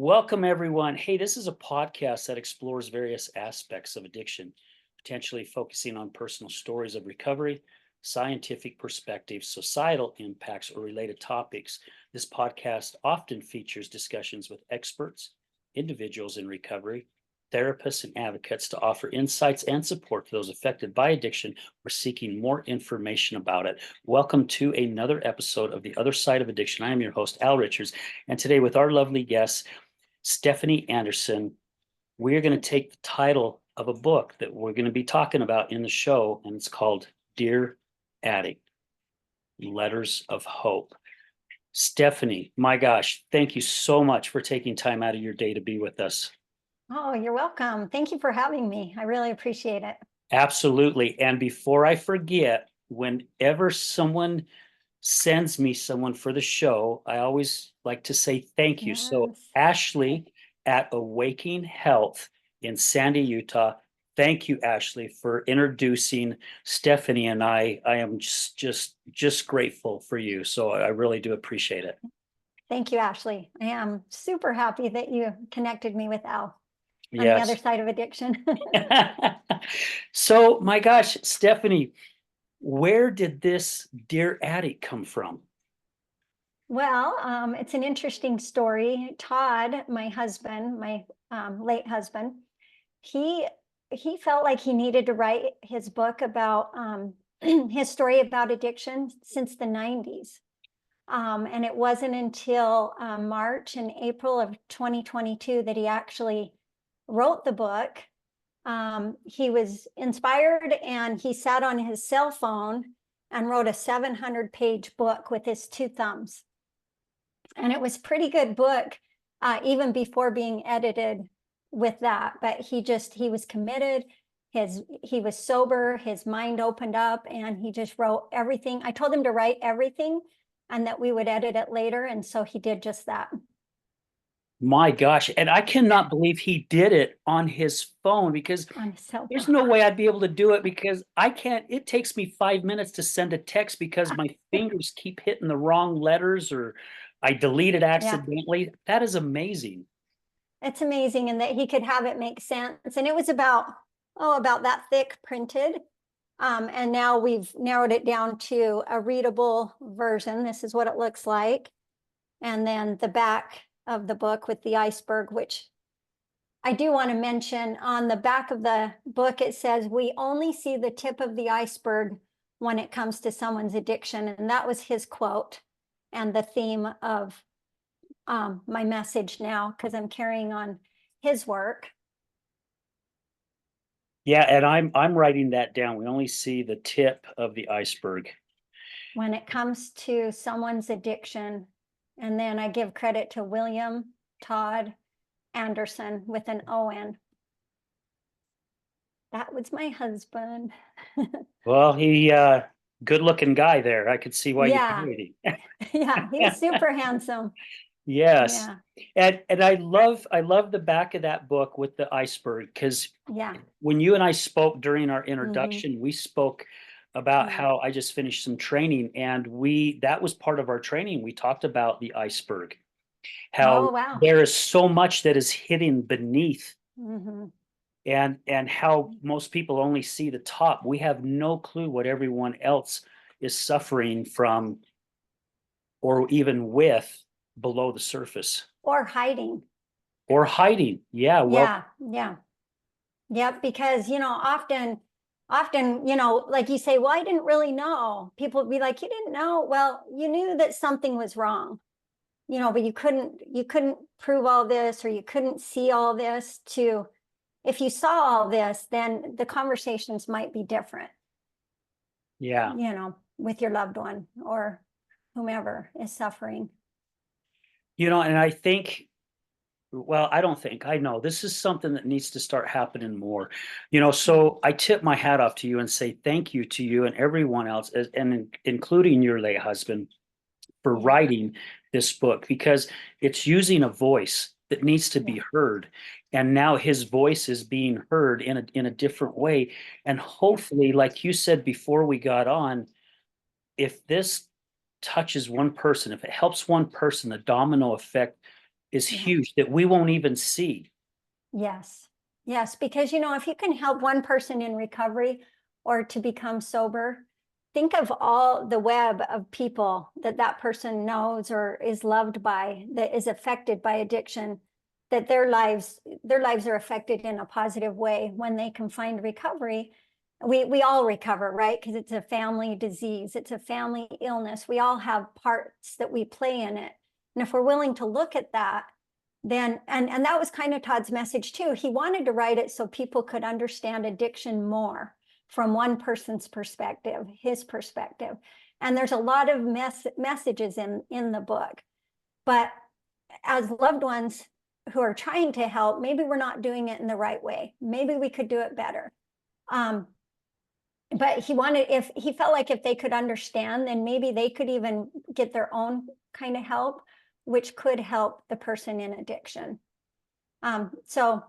Welcome, everyone. Hey, this is a podcast that explores various aspects of addiction, potentially focusing on personal stories of recovery, scientific perspectives, societal impacts, or related topics. This podcast often features discussions with experts, individuals in recovery, therapists, and advocates to offer insights and support to those affected by addiction or seeking more information about it. Welcome to another episode of The Other Side of Addiction. I am your host, Al Richards, and today with our lovely guests, Stephanie Anderson, we're going to take the title of a book that we're going to be talking about in the show, and it's called Dear Addict, Letters of Hope. Stephanie, my gosh, thank you so much for taking time out of your day to be with us. Oh, you're welcome. Thank you for having me. I really appreciate it. Absolutely. And before I forget, whenever someone sends me someone for the show, I always like to say thank you. So Yes. Ashley at Awakening Health in Sandy, Utah. Thank you, Ashley, for introducing Stephanie and I. I am just grateful for you. So I really do appreciate it. Thank you, Ashley. I am super happy that you connected me with Al on the Yes. other side of addiction. So, my gosh, Stephanie, where did this Dear Addict come from? Well, it's an interesting story. Todd, my husband, my late husband, he felt like he needed to write his book about his story about addiction since the 90s. And it wasn't until March and April of 2022 that he actually wrote the book. He was inspired and he sat on his cell phone and wrote a 700-page book with his two thumbs. And it was a pretty good book, even before being edited with that. But he was committed. He was sober, his mind opened up, and he just wrote everything. I told him to write everything and that we would edit it later. And so he did just that. My gosh. And I cannot believe he did it on his phone, because On his cell there's phone. no way I'd be able to do it, because I can't. It takes me 5 minutes to send a text because my fingers keep hitting the wrong letters, or I delete it accidentally. That is amazing. It's amazing, and that he could have it make sense. And it was about that thick printed. And now we've narrowed it down to a readable version. This is what it looks like. And then the back of the book with the iceberg, which I do want to mention. On the back of the book, it says, "We only see the tip of the iceberg when it comes to someone's addiction." And that was his quote and the theme of my message now, because I'm carrying on his work. Yeah, and I'm writing that down. We only see the tip of the iceberg. When it comes to someone's addiction. And then I give credit to William Todd Anderson with an O-N. That was my husband. Well, he good looking guy there. I could see why you married him. Yeah, he's super handsome. Yes. Yeah. And I love the back of that book with the iceberg, because Yeah. when you and I spoke during our introduction, we spoke about how I just finished some training, and that was part of our training. We talked about the iceberg, how wow. there is so much that is hidden beneath, Mm-hmm. and how most people only see the top. We have no clue what everyone else is suffering from, or even with, below the surface. Or hiding. Yeah, well, Yep, because often, like you say, well, I didn't really know. People would be like, you didn't know. Well, you knew that something was wrong, but you couldn't prove all this, or you couldn't see all this. If you saw all this, then the conversations might be different. Yeah. With your loved one or whomever is suffering. And I think, well, I know this is something that needs to start happening more. So I tip my hat off to you and say thank you to you and everyone else, and including your late husband, for writing this book, because it's using a voice that needs to be heard. And now his voice is being heard in a different way. And hopefully, like you said before we got on, if this touches one person, if it helps one person, the domino effect is Yeah. huge that we won't even see. Yes. Yes. Because, if you can help one person in recovery or to become sober, think of all the web of people that person knows or is loved by, that is affected by addiction, that their lives are affected in a positive way when they can find recovery. We all recover, right? Because it's a family disease, it's a family illness. We all have parts that we play in it. And if we're willing to look at that, then and that was kind of Todd's message too. He wanted to write it so people could understand addiction more from one person's perspective, his perspective. And there's a lot of messages in the book. But as loved ones who are trying to help, maybe we're not doing it in the right way. Maybe we could do it better. But he felt like if they could understand, then maybe they could even get their own kind of help, which could help the person in addiction. So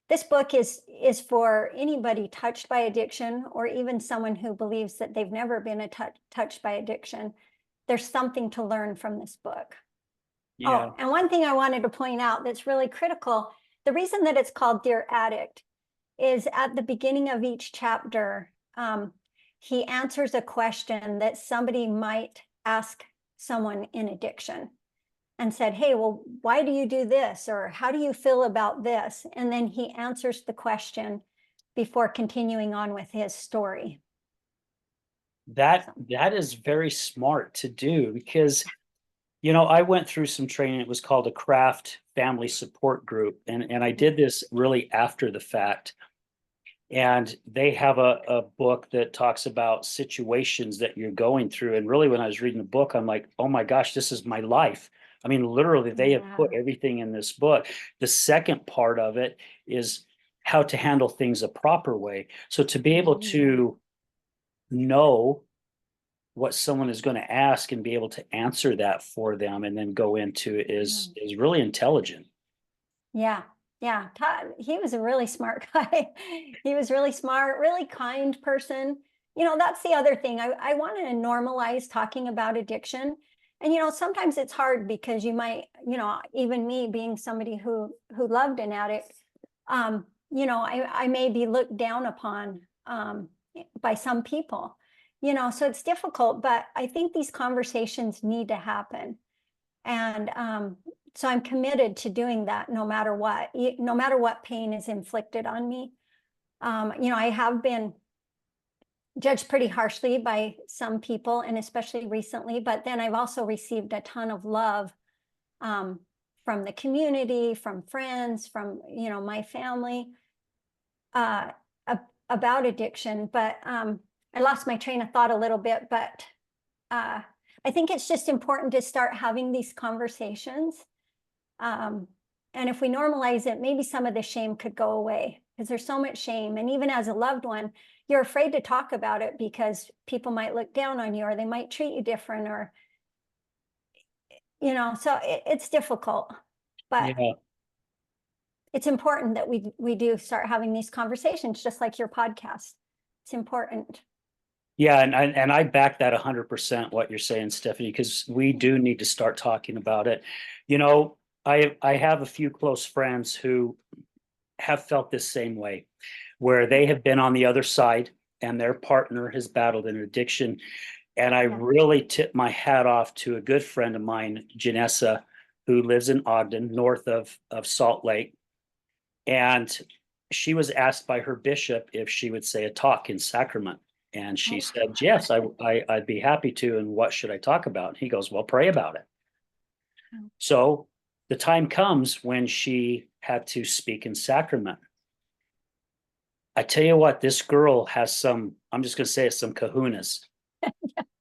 this book is for anybody touched by addiction, or even someone who believes that they've never been touched by addiction. There's something to learn from this book. Yeah. Oh, and one thing I wanted to point out that's really critical, the reason that it's called Dear Addict is at the beginning of each chapter, he answers a question that somebody might ask someone in addiction and said, hey, well, why do you do this? Or how do you feel about this? And then he answers the question before continuing on with his story. That is very smart to do because, I went through some training. It was called a craft family support group. And I did this really after the fact. And they have a book that talks about situations that you're going through. And really, when I was reading the book, I'm like, oh my gosh, this is my life. I mean, literally, they have put everything in this book. The second part of it is how to handle things a proper way. So to be able to know what someone is going to ask and be able to answer that for them and then go into it is really intelligent. Yeah. Yeah. Todd, he was a really smart guy. He was really smart, really kind person. That's the other thing. I wanted to normalize talking about addiction. And, sometimes it's hard because you might, even me being somebody who loved an addict, I may be looked down upon by some people, so it's difficult, but I think these conversations need to happen. And so I'm committed to doing that no matter what pain is inflicted on me. I have been judged pretty harshly by some people, and especially recently, but then I've also received a ton of love from the community, from friends, from, my family about addiction. But I lost my train of thought a little bit, but I think it's just important to start having these conversations. And if we normalize it, maybe some of the shame could go away, because there's so much shame. And even as a loved one, you're afraid to talk about it because people might look down on you, or they might treat you different, or, so it's difficult. But it's important that we do start having these conversations, just like your podcast. It's important. Yeah, and I back that 100% what you're saying, Stephanie, because we do need to start talking about it. I have a few close friends who have felt this same way, where they have been on the other side and their partner has battled an addiction. And I really tip my hat off to a good friend of mine, Janessa, who lives in Ogden, north of Salt Lake. And she was asked by her bishop if she would say a talk in sacrament. And she said, yes, I'd be happy to. And what should I talk about? And he goes, well, pray about it. So the time comes when she had to speak in sacrament. I tell you what, this girl has some, I'm just going to say it, some kahunas.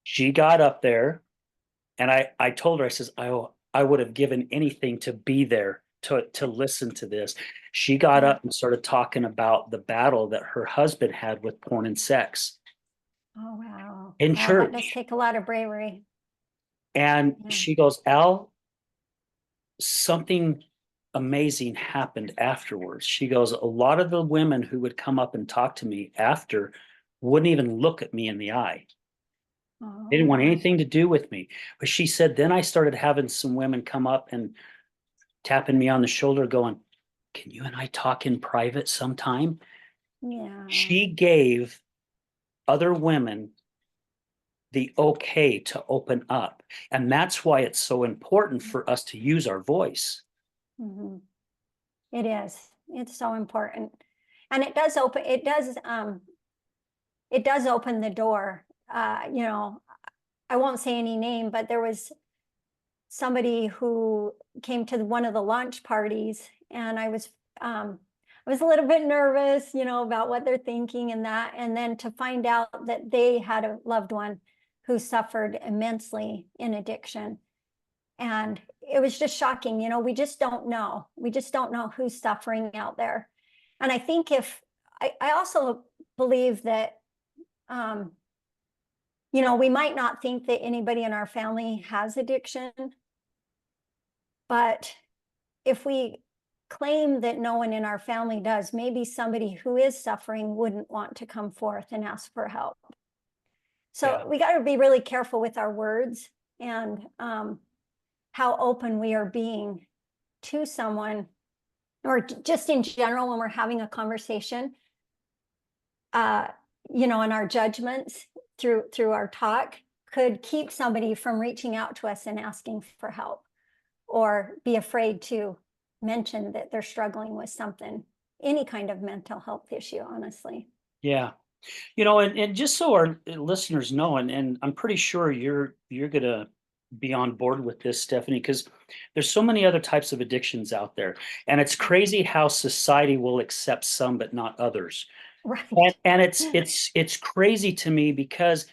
She got up there and I told her, I says, I would have given anything to be there to listen to this. She got up and started talking about the battle that her husband had with porn and sex. Oh, wow. In church. That does take a lot of bravery. And she goes, Al, something amazing happened afterwards. She goes, a lot of the women who would come up and talk to me after wouldn't even look at me in the eye. They didn't want anything to do with me. But she said, then I started having some women come up and tapping me on the shoulder going, can you and I talk in private sometime? Yeah. She gave other women the okay to open up. And that's why it's so important for us to use our voice. Mhm. It is. It's so important. And it does open, it does open the door. You know, I won't say any name, but there was somebody who came to one of the launch parties, and I was a little bit nervous, you know, about what they're thinking and that, and then to find out that they had a loved one who suffered immensely in addiction. And it was just shocking. You know, we just don't know. We just don't know who's suffering out there. And I think I also believe that, um, you know, we might not think that anybody in our family has addiction, but if we claim that no one in our family does, maybe somebody who is suffering wouldn't want to come forth and ask for help. So we got to be really careful with our words and how open we are being to someone, or just in general when we're having a conversation. You know, and our judgments through our talk could keep somebody from reaching out to us and asking for help, or be afraid to mention that they're struggling with something, any kind of mental health issue, honestly. Yeah. You know, and just so our listeners know, and I'm pretty sure you're gonna be on board with this, Stephanie, because there's so many other types of addictions out there. And it's crazy how society will accept some but not others. Right. And it's crazy to me because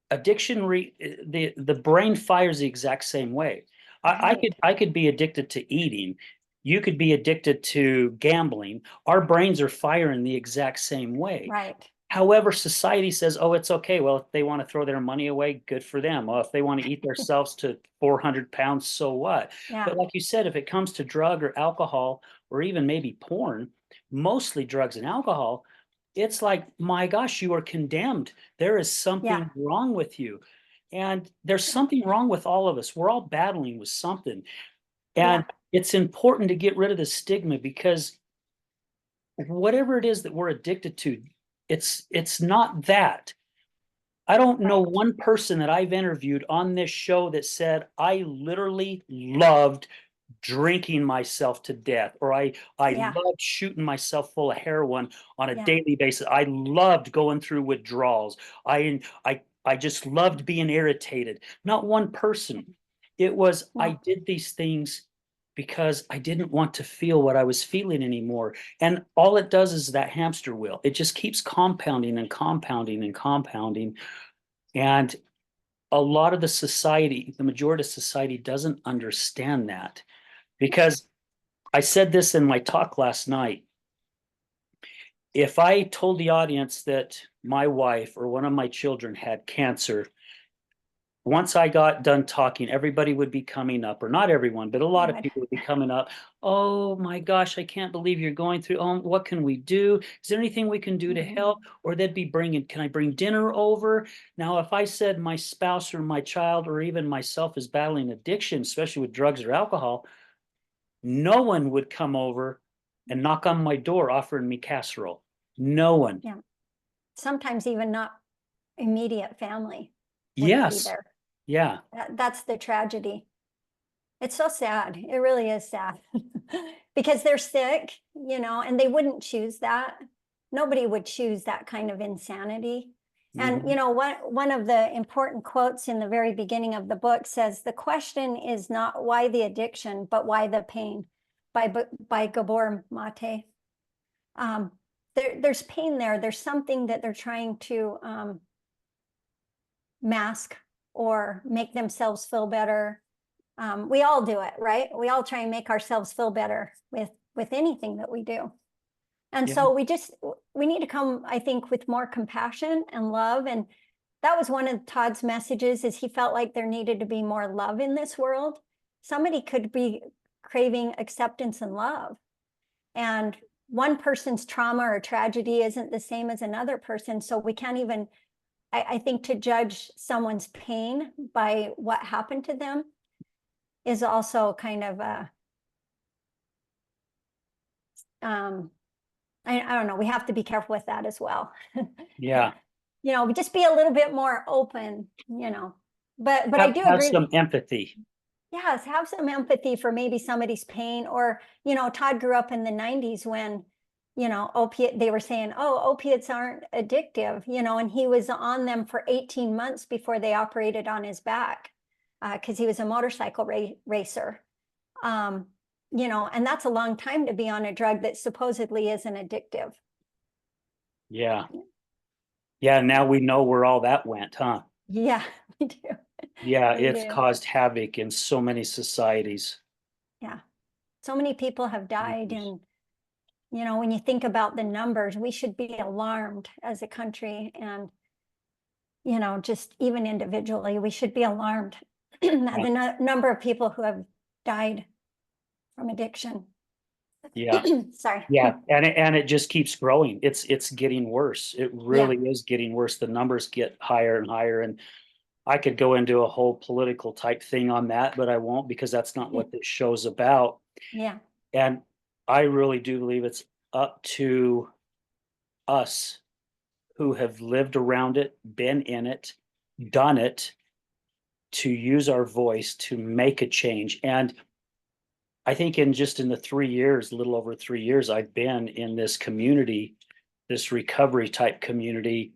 addiction the brain fires the exact same way. Right. I could be addicted to eating. You could be addicted to gambling. Our brains are firing the exact same way. Right. However, society says, oh, it's okay. Well, if they want to throw their money away, good for them. Well, if they want to eat themselves to 400 pounds, so what? Yeah. But like you said, if it comes to drug or alcohol, or even maybe porn, mostly drugs and alcohol, it's like, my gosh, you are condemned. There is Yeah. something wrong with you. And there's something wrong with all of us. We're all battling with something. Yeah. And it's important to get rid of the stigma, because whatever it is that we're addicted to, it's not that. I don't know Right. one person that I've interviewed on this show that said, I literally loved drinking myself to death, or I Yeah. loved shooting myself full of heroin on a Yeah. daily basis. I loved going through withdrawals. I just loved being irritated. Not one person. It was, I No. did these things because I didn't want to feel what I was feeling anymore. And all it does is that hamster wheel. It just keeps compounding and compounding and compounding. And a lot of the society, the majority of society doesn't understand that, because I said this in my talk last night. If I told the audience that my wife or one of my children had cancer, once I got done talking, everybody would be coming up, or not everyone, but a lot of Good. people would be coming up. Oh my gosh, I can't believe you're going through. Oh, what can we do? Is there anything we can do to Mhm. help? Or they'd be bringing, can I bring dinner over? Now, if I said my spouse or my child or even myself is battling addiction, especially with drugs or alcohol, no one would come over and knock on my door offering me casserole. No one. Yeah. Sometimes even not immediate family wouldn't be Yes. there. Yeah. That's the tragedy. It's so sad. It really is sad. Because they're sick, you know, and they wouldn't choose that. Nobody would choose that kind of insanity. And, you Mhm. know, one of the important quotes in the very beginning of the book says, the question is not why the addiction, but why the pain, by Gabor Mate. Um, there's pain there. There's something that they're trying to mask or make themselves feel better. We all do it, right? We all try and make ourselves feel better with anything that we do. And Yeah. so we need to come, I think, with more compassion and love. And that was one of Todd's messages, is he felt like there needed to be more love in this world. Somebody could be craving acceptance and love. And one person's trauma or tragedy isn't the same as another person. So we can't even, I think, to judge someone's pain by what happened to them is also kind of a, I don't know, we have to be careful with that as well. Yeah. Just be a little bit more open, but I do Have agree. some empathy. Yes, have some empathy for maybe somebody's pain, or, Todd grew up in the 90s when, opiate, they were saying, oh, opiates aren't addictive, and he was on them for 18 months before they operated on his back, because he was a motorcycle racer. And that's a long time to be on a drug that supposedly isn't addictive. Yeah. Yeah. Now we know where all that went, huh? Yeah, we do. Yeah. We It's do. caused havoc in so many societies. Yeah. So many people have died, and when you think about the numbers, we should be alarmed as a country, and just even individually, we should be alarmed at Yeah. the number of people who have died from addiction. Yeah. Sorry. Yeah. And it just keeps growing. It's getting worse. It Yeah. really is getting worse. The numbers get higher and higher. And I could go into a whole political type thing on that, but I won't, because that's not what this show's about. Yeah. And I really do believe it's up to us who have lived around it, been in it, done it, to use our voice to make a change. And I think in the 3 years, a little over 3 years, I've been in this community, this recovery type community,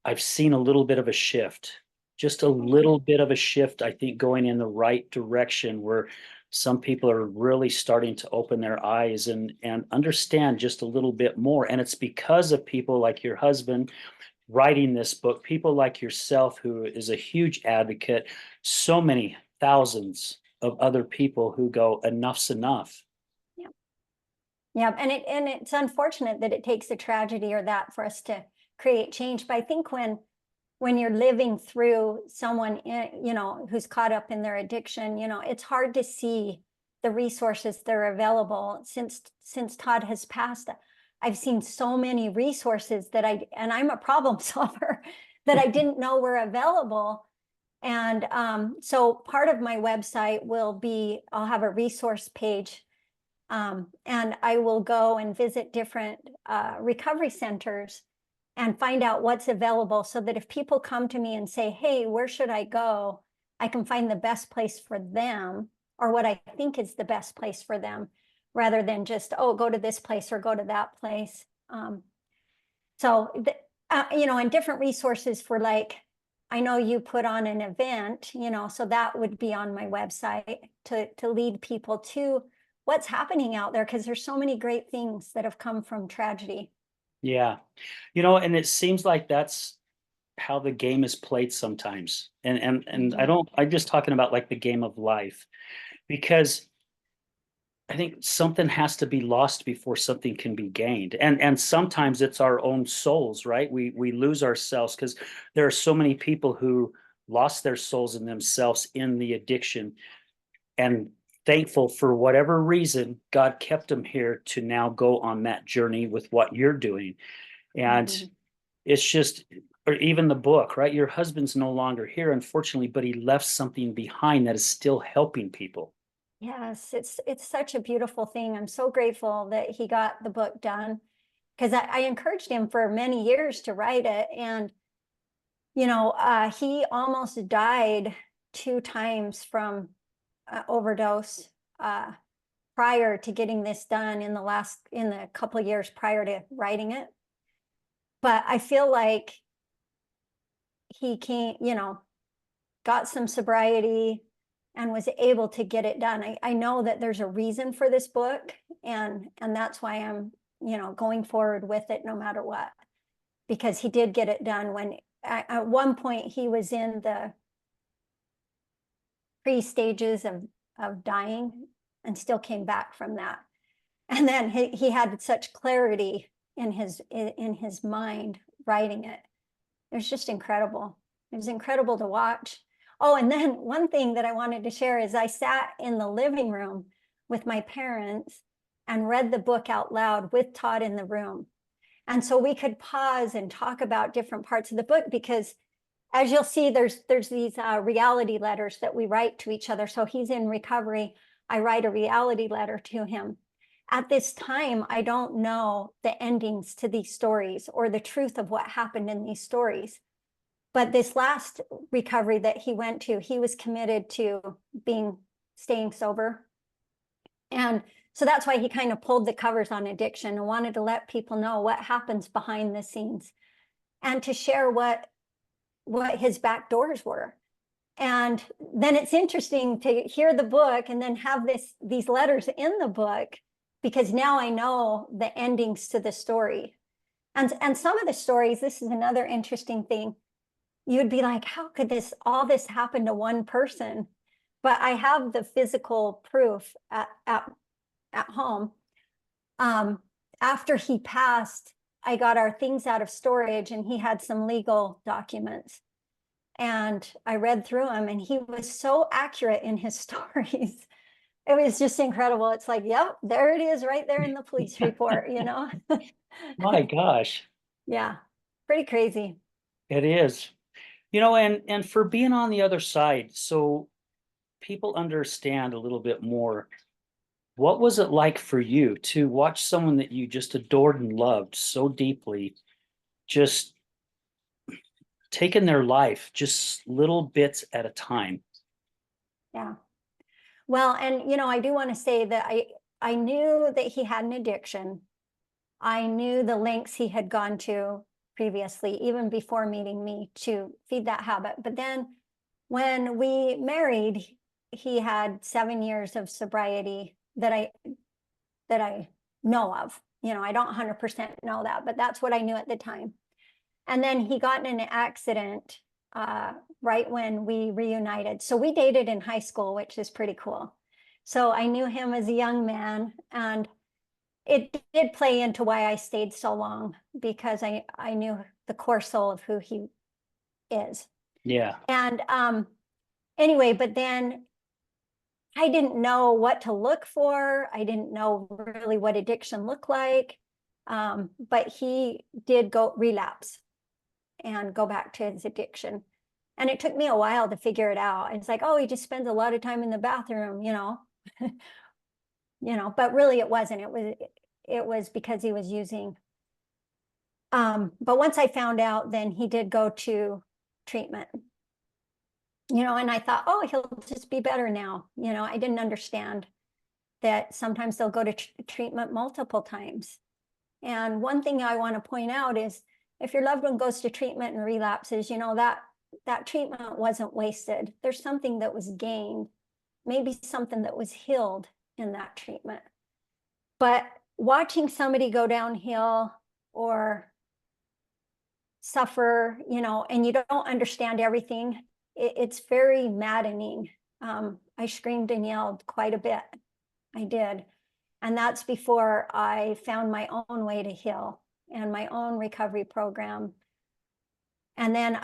I've seen a little bit of a shift, just a little bit of a shift, I think, going in the right direction, where some people are really starting to open their eyes and understand just a little bit more. And it's because of people like your husband writing this book, people like yourself, who is a huge advocate, so many thousands of other people who go, enough's enough. Yeah. Yeah. And it's unfortunate that it takes a tragedy or that for us to create change. But I think when you're living through someone, who's caught up in their addiction, it's hard to see the resources that are available. Since Todd has passed, I've seen so many resources and I'm a problem solver, that I didn't know were available. And so part of my website I'll have a resource page, and I will go and visit different recovery centers and find out what's available, so that if people come to me and say, hey, where should I go? I can find the best place for them, or what I think is the best place for them, rather than just, oh, go to this place or go to that place. And different resources for, like, I know you put on an event, so that would be on my website to lead people to what's happening out there, because there's so many great things that have come from tragedy. Yeah. And it seems like that's how the game is played sometimes. And I'm just talking about like the game of life, because I think something has to be lost before something can be gained. And sometimes it's our own souls, right? We lose ourselves, because there are so many people who lost their souls in themselves in the addiction, and thankful for whatever reason God kept them here to now go on that journey with what you're doing. And it's just, or even the book, right? Your husband's no longer here, unfortunately, but he left something behind that is still helping people. Yes, it's such a beautiful thing. I'm so grateful that he got the book done, because I encouraged him for many years to write it. And he almost died 2 times from overdose prior to getting this done, in the couple of years prior to writing it. But I feel like he got some sobriety and was able to get it done. I know that there's a reason for this book, and that's why I'm going forward with it no matter what, because he did get it done when at one point he was in the pre-stages of dying, and still came back from that. And then he had such clarity in his mind writing it. It was just incredible. It was incredible to watch. Oh, and then one thing that I wanted to share is I sat in the living room with my parents and read the book out loud with Todd in the room. And so we could pause and talk about different parts of the book, because as you'll see, there's these reality letters that we write to each other. So he's in recovery. I write a reality letter to him. At this time, I don't know the endings to these stories or the truth of what happened in these stories. But this last recovery that he went to, he was committed to staying sober. And so that's why he kind of pulled the covers on addiction and wanted to let people know what happens behind the scenes and to share what his back doors were. And then it's interesting to hear the book and then have these letters in the book, because now I know the endings to the story. And some of the stories, this is another interesting thing. You'd be like, how could all this happen to one person? But I have the physical proof at home. After he passed, I got our things out of storage and he had some legal documents. And I read through them and he was so accurate in his stories. It was just incredible. It's like, yep, there it is right there in the police report, you know? My gosh, Yeah, pretty crazy. it is. You know, and for being on the other side, so people understand a little bit more. What was it like for you to watch someone that you just adored and loved so deeply, just taking their life, just little bits at a time? Yeah. Well, and I do want to say that I knew that he had an addiction. I knew the lengths he had gone to previously, even before meeting me, to feed that habit. But then when we married, he had 7 years of sobriety that I know of. I don't 100% know that, but that's what I knew at the time. And then he got in an accident right when we reunited. So we dated in high school, which is pretty cool. So I knew him as a young man, and it did play into why I stayed so long, because I knew the core soul of who he is. Yeah. And anyway, but then I didn't know what to look for. I didn't know really what addiction looked like. But he did go relapse and go back to his addiction. And it took me a while to figure it out. It's like, oh, he just spends a lot of time in the bathroom, but really it wasn't. It was because he was using. But once I found out, then he did go to treatment. And I thought, oh, he'll just be better now. I didn't understand that sometimes they'll go to treatment multiple times. And one thing I want to point out is, if your loved one goes to treatment and relapses, that treatment wasn't wasted. There's something that was gained, maybe something that was healed in that treatment. But watching somebody go downhill or suffer, and you don't understand everything, it's very maddening. I screamed and yelled quite a bit. I did. And that's before I found my own way to heal and my own recovery program. And then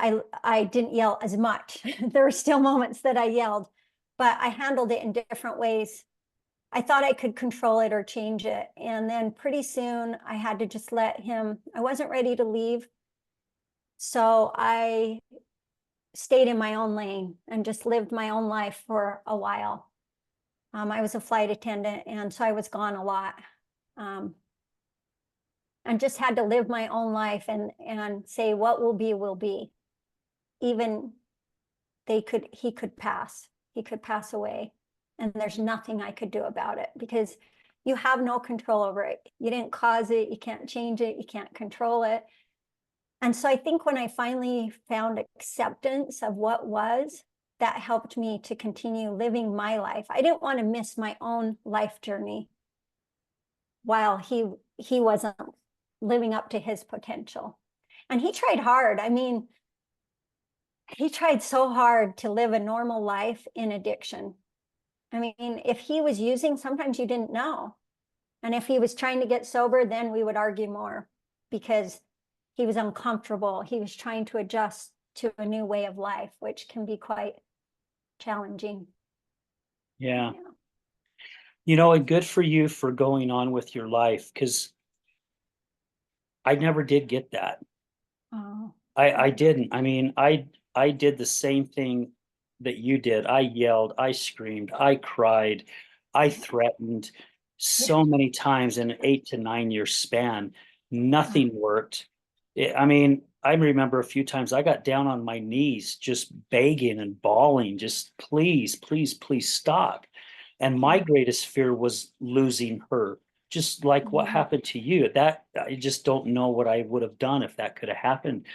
I didn't yell as much. There were still moments that I yelled, but I handled it in different ways. I thought I could control it or change it. And then pretty soon I had to just let him, I wasn't ready to leave. So I stayed in my own lane and just lived my own life for a while. I was a flight attendant, and so I was gone a lot. And just had to live my own life and say what will be. Even he could pass away, and there's nothing I could do about it, because you have no control over it. You didn't cause it, you can't change it, you can't control it. And so I think when I finally found acceptance of what was, that helped me to continue living my life. I didn't want to miss my own life journey while he wasn't living up to his potential. And he tried hard. I mean, he tried so hard to live a normal life in addiction. I mean, if he was using, sometimes you didn't know. And if he was trying to get sober, then we would argue more, because he was uncomfortable. He was trying to adjust to a new way of life, which can be quite challenging. Yeah. And good for you for going on with your life, because I never did get that. Oh. I didn't. I mean, I did the same thing that you did. I yelled, I screamed, I cried, I threatened Yeah. so many times in an 8 to 9 year span. Yeah. Nothing worked. I mean, I remember a few times I got down on my knees, just begging and bawling, just please, please, please stop. And my Yeah. greatest fear was losing her, just like what Mhm. happened to you. That I just don't know what I would have done if that could have happened.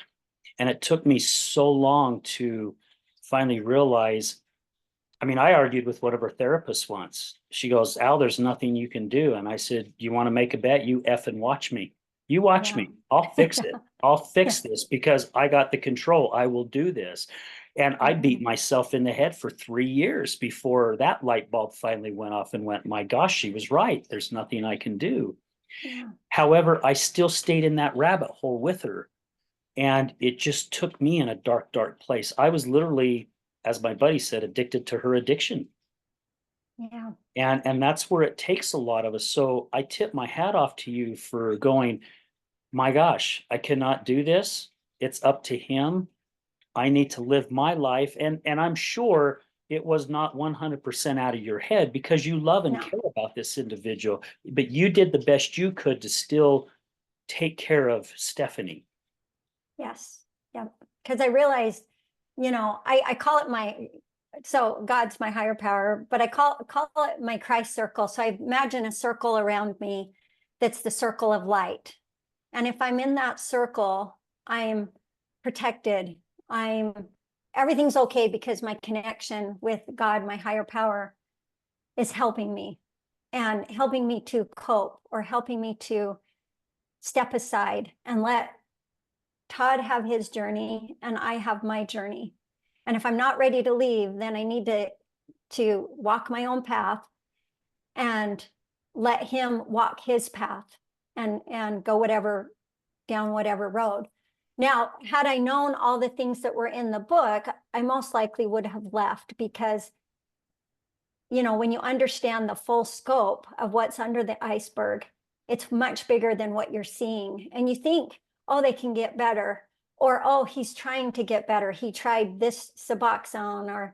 And it took me so long to finally realize. I mean, I argued with one of her therapists once. She goes, Al, there's nothing you can do. And I said, you want to make a bet? You F and watch me. You watch Yeah. me. I'll fix Yeah. it. I'll Yeah. fix this because I got the control. I will do this. And I beat Mhm. myself in the head for 3 years before that light bulb finally went off and went, my gosh, she was right. There's nothing I can do. Yeah. However, I still stayed in that rabbit hole with her. And it just took me in a dark, dark place. I was literally, as my buddy said, addicted to her addiction. Yeah. And that's where it takes a lot of us. So I tip my hat off to you for going, my gosh, I cannot do this. It's up to him. I need to live my life. And I'm sure it was not 100% out of your head because you love and No. care about this individual, but you did the best you could to still take care of Stephanie. Yes. Yeah. Because I realized, I call it so God's my higher power, but I call it my Christ circle. So I imagine a circle around me that's the circle of light. And if I'm in that circle, I'm protected. I'm Everything's okay because my connection with God, my higher power, is helping me and helping me to cope or helping me to step aside and let Todd have his journey and I have my journey. And if I'm not ready to leave, then I need to walk my own path and let him walk his path and go down whatever road. Now, had I known all the things that were in the book, I most likely would have left because, when you understand the full scope of what's under the iceberg, it's much bigger than what you're seeing. And you think, oh, they can get better, or oh, he's trying to get better. He tried this Suboxone, or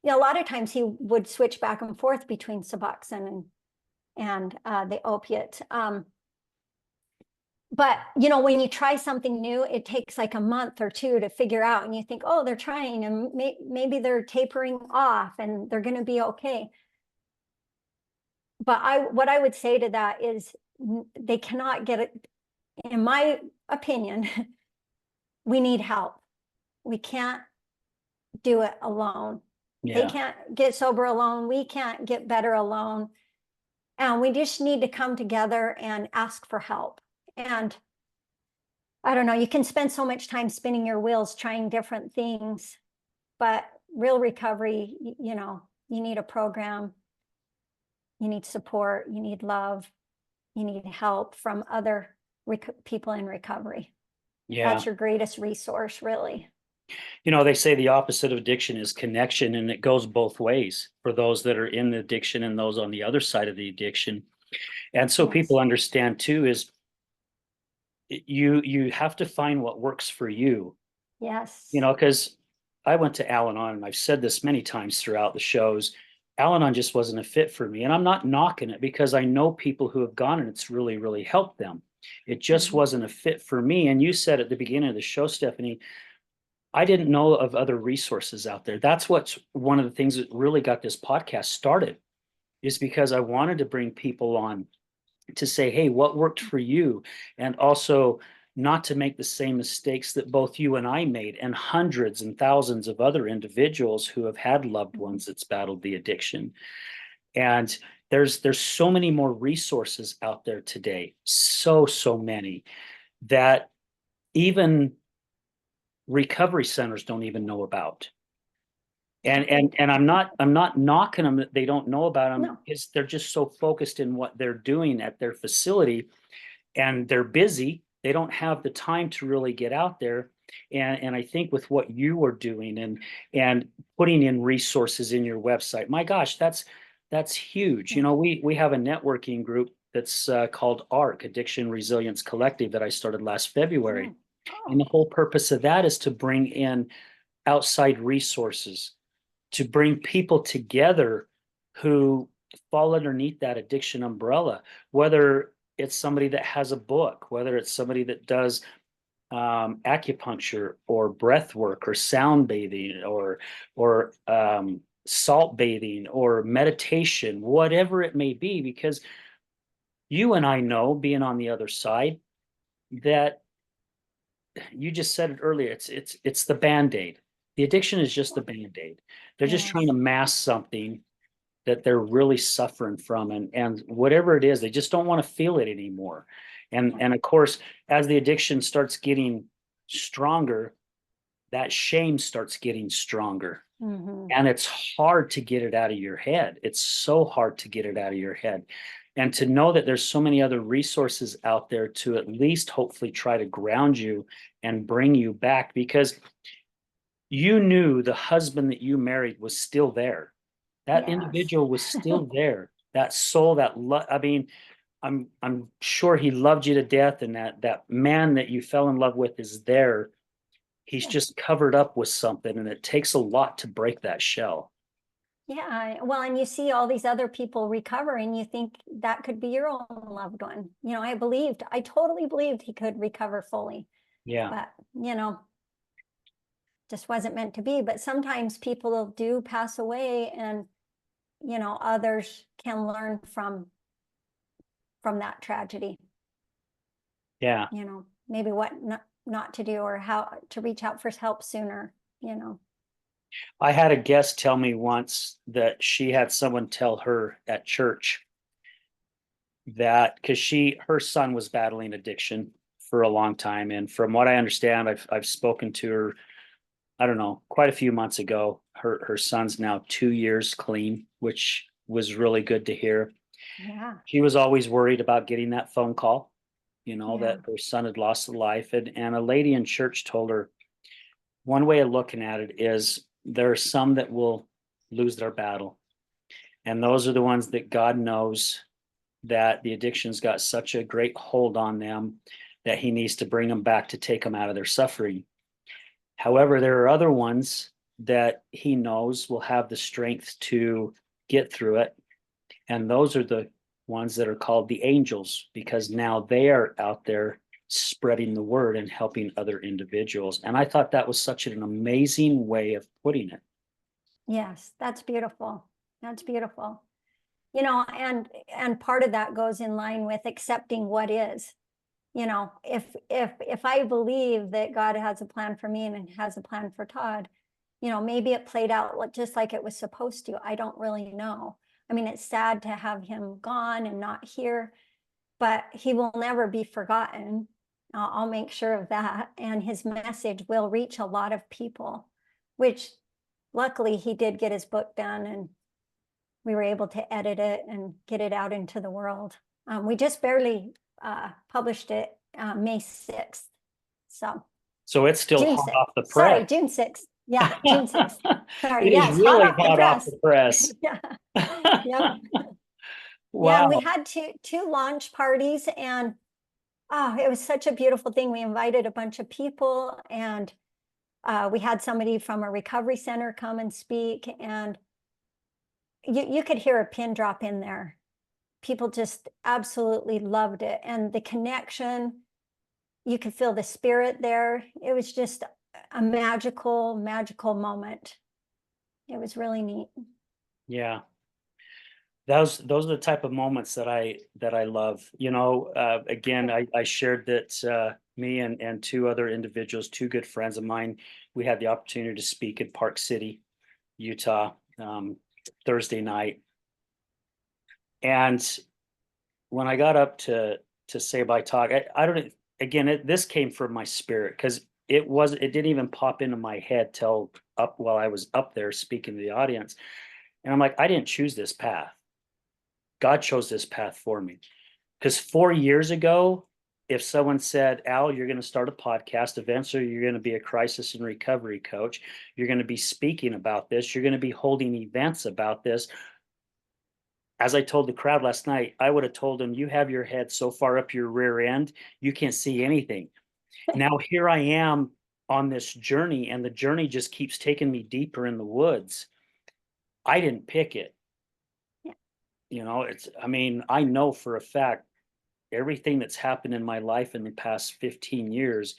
a lot of times he would switch back and forth between Suboxone and the opiate. But when you try something new, it takes like a month or two to figure out, and you think, oh, they're trying, and maybe they're tapering off, and they're going to be okay. But what I would say to that is they cannot get it. In my opinion, we need help. We can't do it alone. They Yeah. can't get sober alone. We can't get better alone. And we just need to come together and ask for help. And I don't know, you can spend so much time spinning your wheels trying different things, but real recovery, you need a program, you need support, you need love, you need help from other people in recovery. Yeah. That's your greatest resource, really. They say the opposite of addiction is connection, and it goes both ways for those that are in the addiction and those on the other side of the addiction. And so people Yes. understand too is you have to find what works for you. Yes. Because I went to Al-Anon, and I've said this many times throughout the shows. Al-Anon just wasn't a fit for me, and I'm not knocking it because I know people who have gone and it's really, really helped them. It just Mhm. wasn't a fit for me. And you said at the beginning of the show, Stephanie, I didn't know of other resources out there. That's what's one of the things that really got this podcast started, is because I wanted to bring people on to say, hey, what worked for you? And also not to make the same mistakes that both you and I made, and hundreds and thousands of other individuals who have had loved Mhm. ones that's battled the addiction. And there's so many more resources out there today, so many, that even recovery centers don't even know about. And Right. and and I'm not knocking them that they don't know about them, No. because they're just so focused in what they're doing at their facility, and they're busy. They don't have the time to really get out there. And I think with what you are doing and putting in resources in your website, my gosh, that's huge. Yeah. We have a networking group that's called ARC, Addiction Resilience Collective, that I started last February. Oh. Oh. And the whole purpose of that is to bring in outside resources to bring people together who fall underneath that addiction umbrella, whether it's somebody that has a book, whether it's somebody that does acupuncture or breath work or sound bathing or salt bathing or meditation, whatever it may be, because you and I know, being on the other side, that you just said it earlier, it's the band-aid. The addiction is just the band-aid. They're just trying to Yes. mask something that they're really suffering from, and whatever it is, they just don't want to feel it anymore. And of course, as the addiction starts getting stronger, that shame starts getting stronger. Hmm. And it's hard to get it out of your head. It's so hard to get it out of your head. And to know that there's so many other resources out there to at least hopefully try to ground you and bring you back, because you knew the husband that you married was still there. That Yes. individual was still there. That soul, that love. I mean, I'm sure he loved you to death, and that man that you fell in love with is there. He's Yeah. just covered up with something, and it takes a lot to break that shell. Yeah. Well, and you see all these other people recovering, you think that could be your own loved one. I totally believed he could recover fully, Yeah. but, just wasn't meant to be. But sometimes people do pass away, and, others can learn from that tragedy, Yeah. maybe what not to do or how to reach out for help sooner. I had a guest tell me once that she had someone tell her at church that, because her son was battling addiction for a long time, and from what I understand, I've spoken to her, I don't know, quite a few months ago. Her son's now 2 years clean, which was really good to hear. Yeah. She was always worried about getting that phone call, Yeah. that her son had lost a life. And a lady in church told her, one way of looking at it is there are some that will lose their battle. And those are the ones that God knows that the addiction's got such a great hold on them that he needs to bring them back to take them out of their suffering. However, there are other ones that he knows will have the strength to get through it. And those are the ones that are called the angels, because now they are out there spreading the word and helping other individuals. And I thought that was such an amazing way of putting it. Yes, that's beautiful. That's beautiful. And part of that goes in line with accepting what is. If I believe that God has a plan for me and has a plan for Todd, maybe it played out just like it was supposed to. I don't really know. I mean, it's sad to have him gone and not here, but he will never be forgotten. I'll make sure of that. And his message will reach a lot of people, which luckily he did get his book done, and we were able to edit it and get it out into the world. We just barely published it May 6th. So it's still June hot 6th. off the Sorry, press. June 6th. Yeah, June 6th. Sorry. It is Yeah, it's hot really off the hot off press. the press. Yeah. Yep. Yeah, and we Wow. had two launch parties, and it was such a beautiful thing. We invited a bunch of people, and we had somebody from a recovery center come and speak, and you could hear a pin drop in there. People just absolutely loved it, and the connection, you could feel the spirit there. It was just a magical moment. It was really neat. Yeah. Those are the type of moments that I love. Again, I shared that me and two other individuals, two good friends of mine, we had the opportunity to speak in Park City, Utah, Thursday night. And when I got up to say bye talk, I don't, again, this came from my spirit, because it didn't even pop into my head till up while I was up there speaking to the audience. And I'm like, I didn't choose this path. God chose this path for me. Because 4 years ago, if someone said, Al, you're going to start a podcast, eventually you're going to be a crisis and recovery coach, you're going to be speaking about this, you're going to be holding events about this. As I told the crowd last night, I would have told them, you have your head so far up your rear end, you can't see anything. Now here I am on this journey, and the journey just keeps taking me deeper in the woods. I didn't pick it. Yeah. I mean, I know for a fact everything that's happened in my life in the past 15 years,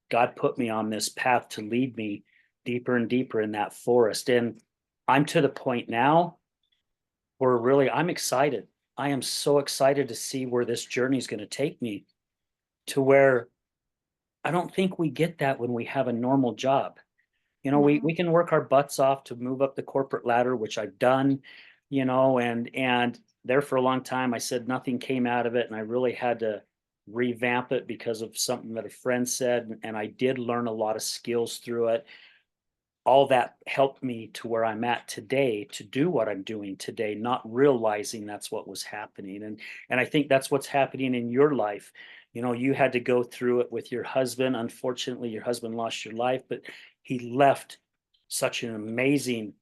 God put me on this path to lead me deeper and deeper in that forest. And I'm to the point now where really I'm excited. I am so excited to see where this journey is going to take me, to where I don't think we get that when we have a normal job. We No. can work our butts off to move up the corporate ladder, which I've done, and there for a long time I said nothing came out of it, and I really had to revamp it because of something that a friend said, and I did learn a lot of skills through it. All that helped me to where I'm at today to do what I'm doing today, not realizing that's what was happening. And I think that's what's happening in your life. You had to go through it with your husband. Unfortunately, your husband lost your life, but he left such an amazing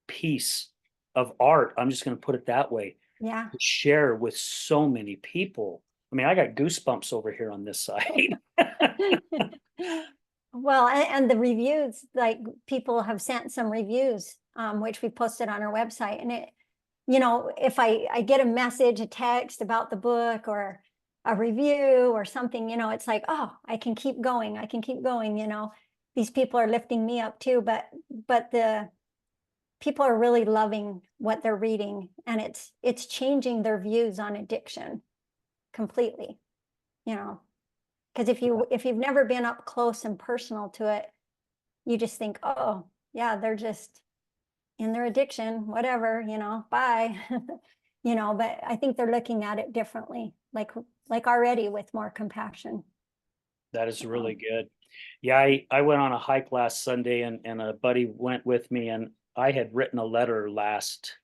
piece of art. I'm just going to put it that way, Yeah. to share with so many people. I mean, I got goosebumps over here on this side. Well, and the reviews, like people have sent some reviews, which we posted on our website. And if I get a message, a text about the book or a review or something, it's like, oh, I can keep going. I can keep going. These people are lifting me up too, but the people are really loving what they're reading, and it's changing their views on addiction completely, you know. Because if you've never been up close and personal to it, you just think, oh, yeah, they're just in their addiction, whatever, bye. But I think they're looking at it differently, like already with more compassion. That is really good. Yeah, I went on a hike last Sunday, and a buddy went with me, and I had written a letter last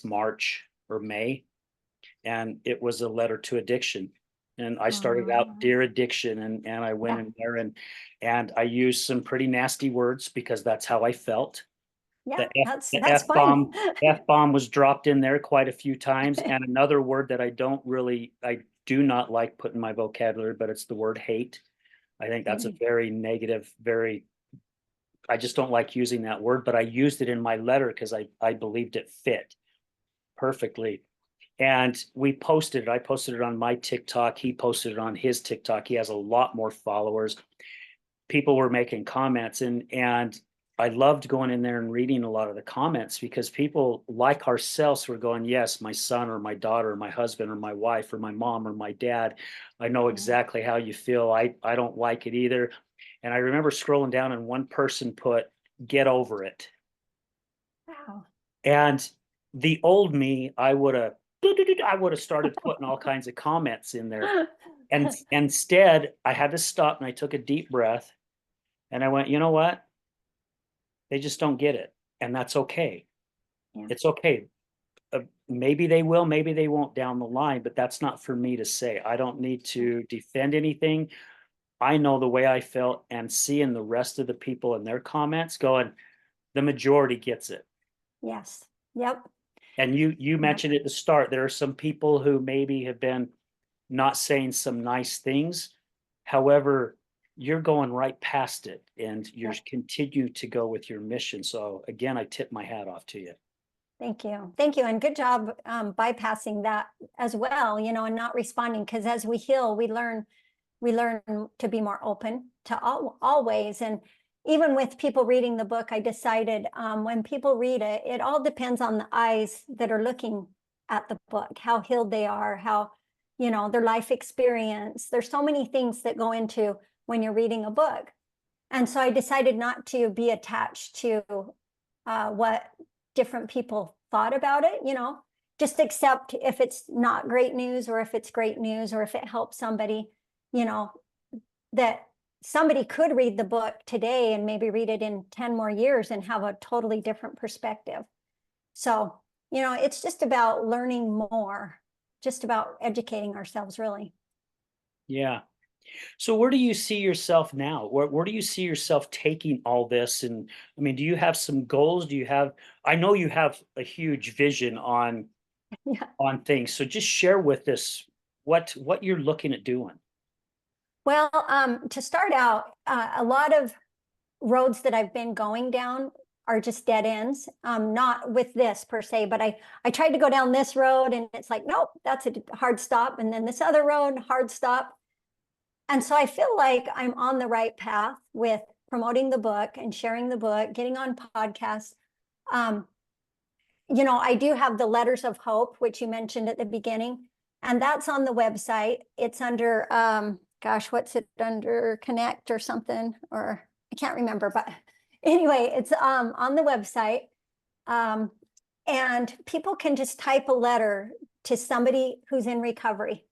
March or May, and it was a letter to addiction. And I started out, Oh, dear addiction, and I went yeah, in there, and I used some pretty nasty words because that's how I felt. yeah, The F the that's F fine. bomb F bomb was dropped in there quite a few times, and another word that I do not like put in my vocabulary, but it's the word hate. I think that's a very negative, I just don't like using that word, but I used it in my letter because I believed it fit perfectly. And I posted it on my TikTok. He posted it on his TikTok. He has a lot more followers. People were making comments, and I loved going in there and reading a lot of the comments, because people like ourselves were going, yes, my son or my daughter or my husband or my wife or my mom or my dad, I know Yeah. exactly how you feel. I don't like it either. And I remember scrolling down, and one person put, get over it. Wow. And the old me, I would have started putting all kinds of comments in there. And instead, I had to stop, and I took a deep breath, and I went, you know what? They just don't get it. And that's okay. Yeah. It's okay. Maybe they will, maybe they won't down the line, but that's not for me to say. I don't need to defend anything. I know the way I felt, and seeing the rest of the people in their comments going, the majority gets it. Yes. Yep. And you Yep. mentioned at the start, there are some people who maybe have been not saying some nice things. However, you're going right past it, and you're Yep. continue to go with your mission. So again, I tip my hat off to you. Thank you. Thank you. And good job bypassing that as well, and not responding. Because as we heal, we learn to be more open to all ways. And even with people reading the book, I decided when people read it, it all depends on the eyes that are looking at the book, how healed they are, how, their life experience. There's so many things that go into when you're reading a book. And so I decided not to be attached to what different people thought about it, just accept if it's not great news or if it's great news or if it helps somebody, you know, that somebody could read the book today and maybe read it in 10 more years and have a totally different perspective. So, it's just about learning more, just about educating ourselves, really. Yeah. So where do you see yourself now? Where do you see yourself taking all this? And I mean, do you have some goals? I know you have a huge vision Yeah. on things. So just share with us what you're looking at doing. Well, to start out, a lot of roads that I've been going down are just dead ends. Not with this per se, but I tried to go down this road and it's like, nope, that's a hard stop. And then this other road, hard stop. And so I feel like I'm on the right path with promoting the book and sharing the book, getting on podcasts. Um, I do have the Letters of Hope, which you mentioned at the beginning, and that's on the website. It's under, gosh, what's it under? Connect or something, or I can't remember, but anyway, it's on the website. And people can just type a letter to somebody who's in recovery,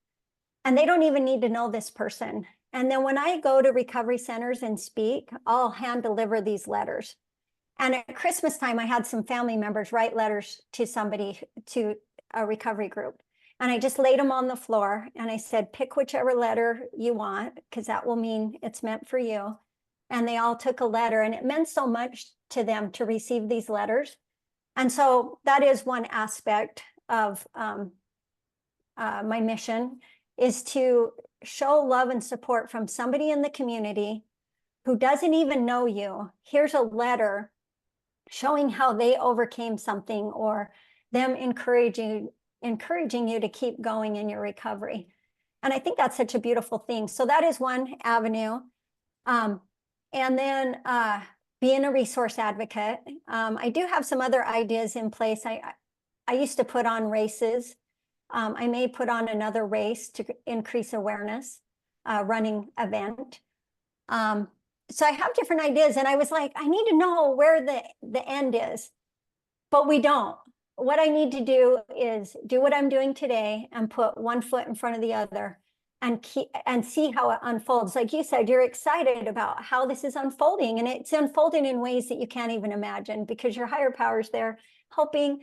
and they don't even need to know this person. And then when I go to recovery centers and speak, I'll hand deliver these letters. And at Christmas time, I had some family members write letters to somebody, to a recovery group. And I just laid them on the floor and I said, pick whichever letter you want, because that will mean it's meant for you. And they all took a letter, and it meant so much to them to receive these letters. And so that is one aspect of my mission, is to show love and support from somebody in the community who doesn't even know you. Here's a letter showing how they overcame something, or them encouraging you to keep going in your recovery. And I think that's such a beautiful thing. So that is one avenue. And then being a resource advocate. I do have some other ideas in place. I used to put on races. I may put on another race to increase awareness, running event. So I have different ideas, and I was like, I need to know where the end is, but we don't. What I need to do is do what I'm doing today and put one foot in front of the other and see how it unfolds. Like you said, you're excited about how this is unfolding, and it's unfolding in ways that you can't even imagine, because your higher power's there helping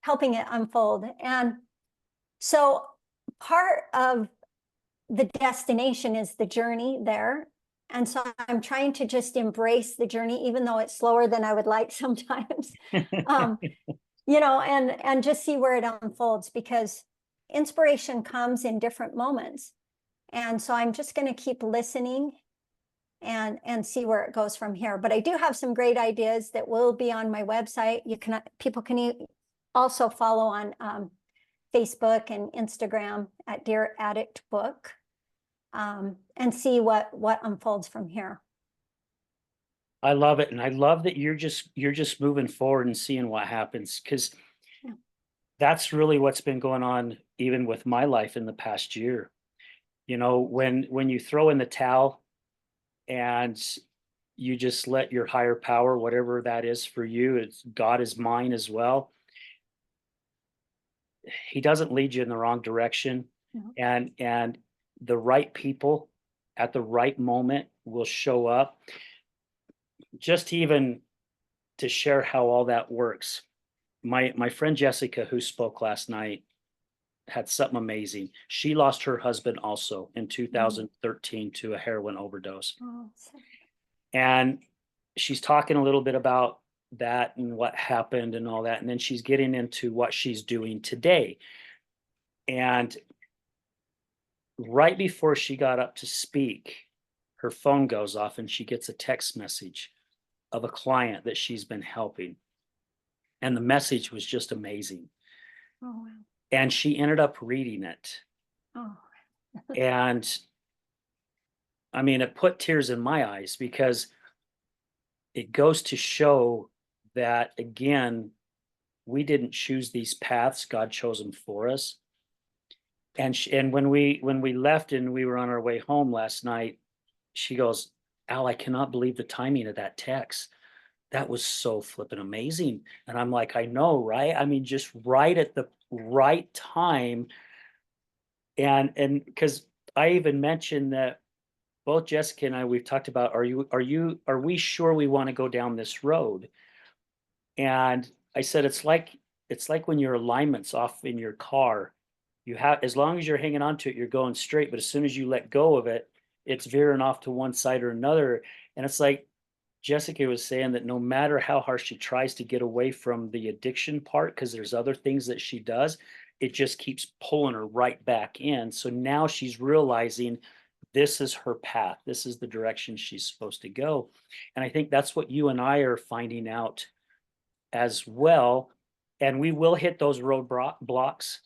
it unfold. And so part of the destination is the journey there. And so I'm trying to just embrace the journey, even though it's slower than I would like sometimes. And just see where it unfolds, because inspiration comes in different moments. And so I'm just going to keep listening and see where it goes from here. But I do have some great ideas that will be on my website. People can also follow on Facebook and Instagram at Dear Addict Book, and see what unfolds from here. I love it. And I love that you're just moving forward and seeing what happens, because Yeah. that's really what's been going on even with my life in the past year. When you throw in the towel and you just let your higher power, whatever that is for you, it's God is mine as well. He doesn't lead you in the wrong direction. No. And the right people at the right moment will show up. Just even to share how all that works. My friend Jessica, who spoke last night, had something amazing. She lost her husband also in 2013 to a heroin overdose. Oh, And she's talking a little bit about that and what happened and all that. And then she's getting into what she's doing today. And right before she got up to speak, her phone goes off and she gets a text message of a client that she's been helping. And the message was just amazing. oh wow. And she ended up reading it. Oh. And I mean, it put tears in my eyes, because it goes to show that, again, we didn't choose these paths. God chose them for us. And when we left and we were on our way home last night, she goes, Al, I cannot believe the timing of that text. That was so flippin' amazing. And I'm like, I know, right? I mean, just right at the right time. And because I even mentioned that both Jessica and I, we've talked about, are we sure we want to go down this road? And I said, it's like when your alignment's off in your car. You have, as long as you're hanging on to it, you're going straight. But as soon as you let go of it, it's veering off to one side or another. And it's like Jessica was saying, that no matter how hard she tries to get away from the addiction part, because there's other things that she does, it just keeps pulling her right back in. So now she's realizing this is her path. This is the direction she's supposed to go. And I think that's what you and I are finding out as well. And we will hit those blocks.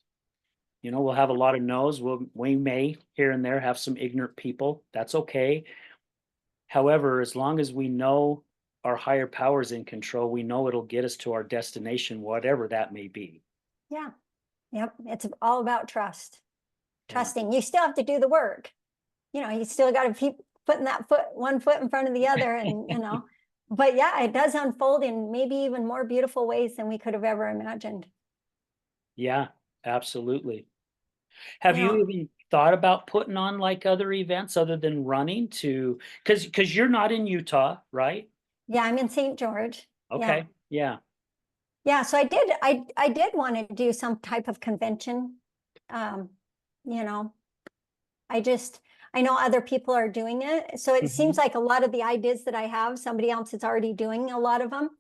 You know, we'll have a lot of no's. We may here and there have some ignorant people. That's okay. However, as long as we know our higher power's in control, we know it'll get us to our destination, whatever that may be. Yeah. Yep. It's all about trust. Yeah. Trusting. You still have to do the work. You know, you still got to keep putting that one foot in front of the other, and you know, but yeah, it does unfold in maybe even more beautiful ways than we could have ever imagined. Yeah, absolutely. Have You you know, even thought about putting on like other events other than running to, because you're not in Utah, right? yeah, I'm in St. George. Yeah. Okay. Yeah. Yeah, so I did want to do some type of convention. Um, you know, I know other people are doing it. So it seems Mhm. like a lot of the ideas that I have, somebody else is already doing a lot of them.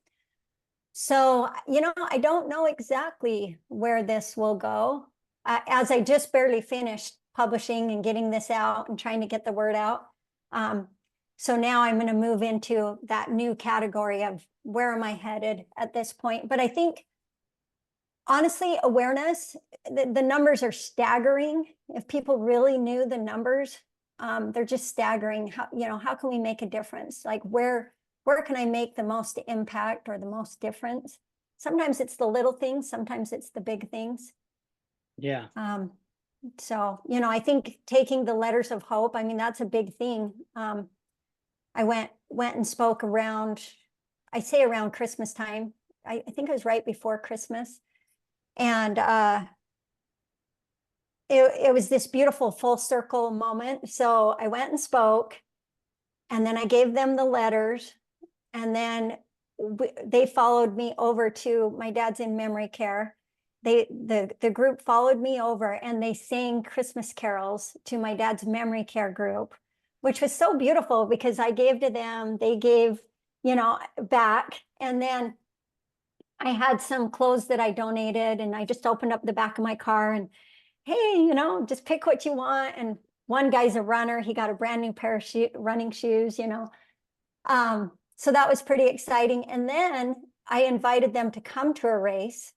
So, you know, I don't know exactly where this will go. As I just barely finished publishing and getting this out and trying to get the word out. Um, so now I'm going to move into that new category of where am I headed at this point. But I think honestly, awareness, the numbers are staggering. If people really knew the numbers, they're just staggering. How, you know, how can we make a difference? Like where can I make the most impact or the most difference? Sometimes it's the little things, sometimes it's the big things. Yeah. So, you know, I think taking the letters of hope, I mean, that's a big thing. I went and spoke around, I say around Christmas time. I think it was right before Christmas. And it was this beautiful full circle moment. So I went and spoke, and then I gave them the letters, and then they followed me over to my dad's in memory care. The group followed me over, and they sang Christmas carols to my dad's memory care group, which was so beautiful because I gave to them, they gave, you know, back. And then I had some clothes that I donated, and I just opened up the back of my car and, hey, you know, just pick what you want. And one guy's a runner. He got a brand new pair of running shoes, you know. So that was pretty exciting. And then I invited them to come to a race,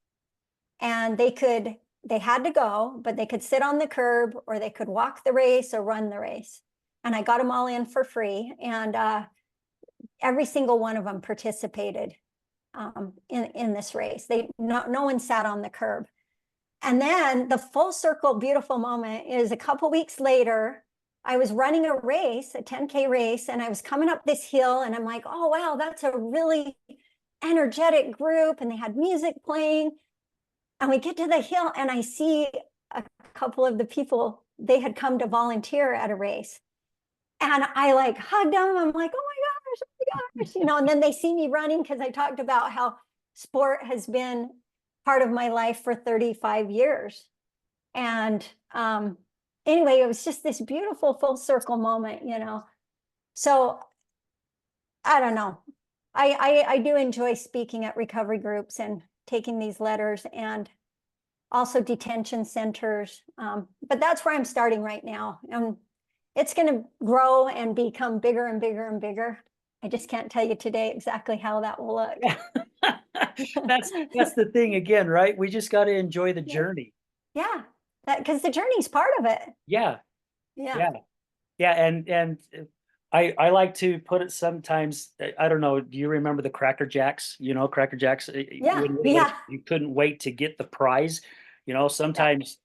and they had to go, but they could sit on the curb, or they could walk the race or run the race. And I got them all in for free. And every single one of them participated in this race. No one sat on the curb. And then the full circle beautiful moment is a couple weeks later, I was running a race, a 10K race, and I was coming up this hill, and I'm like, oh, wow, that's a really energetic group. And they had music playing. And we get to the hill, and I see a couple of the people, they had come to volunteer at a race. And I like hugged them. I'm like, oh my gosh, you know, and then they see me running because I talked about how sport has been part of my life for 35 years. And anyway, it was just this beautiful full circle moment, you know. So I don't know. I do enjoy speaking at recovery groups and taking these letters, and also detention centers. But that's where I'm starting right now. And it's going to grow and become bigger and bigger and bigger. I just can't tell you today exactly how that will look. That's the thing again, right? We just got to enjoy the Yeah. journey. Yeah. Because the journey's part of it. Yeah. Yeah. Yeah. Yeah. And I like to put it sometimes, I don't know, do you remember the Cracker Jacks? You know, Cracker Jacks, Yeah. when Yeah. you couldn't wait to get the prize. You know, Yeah. sometimes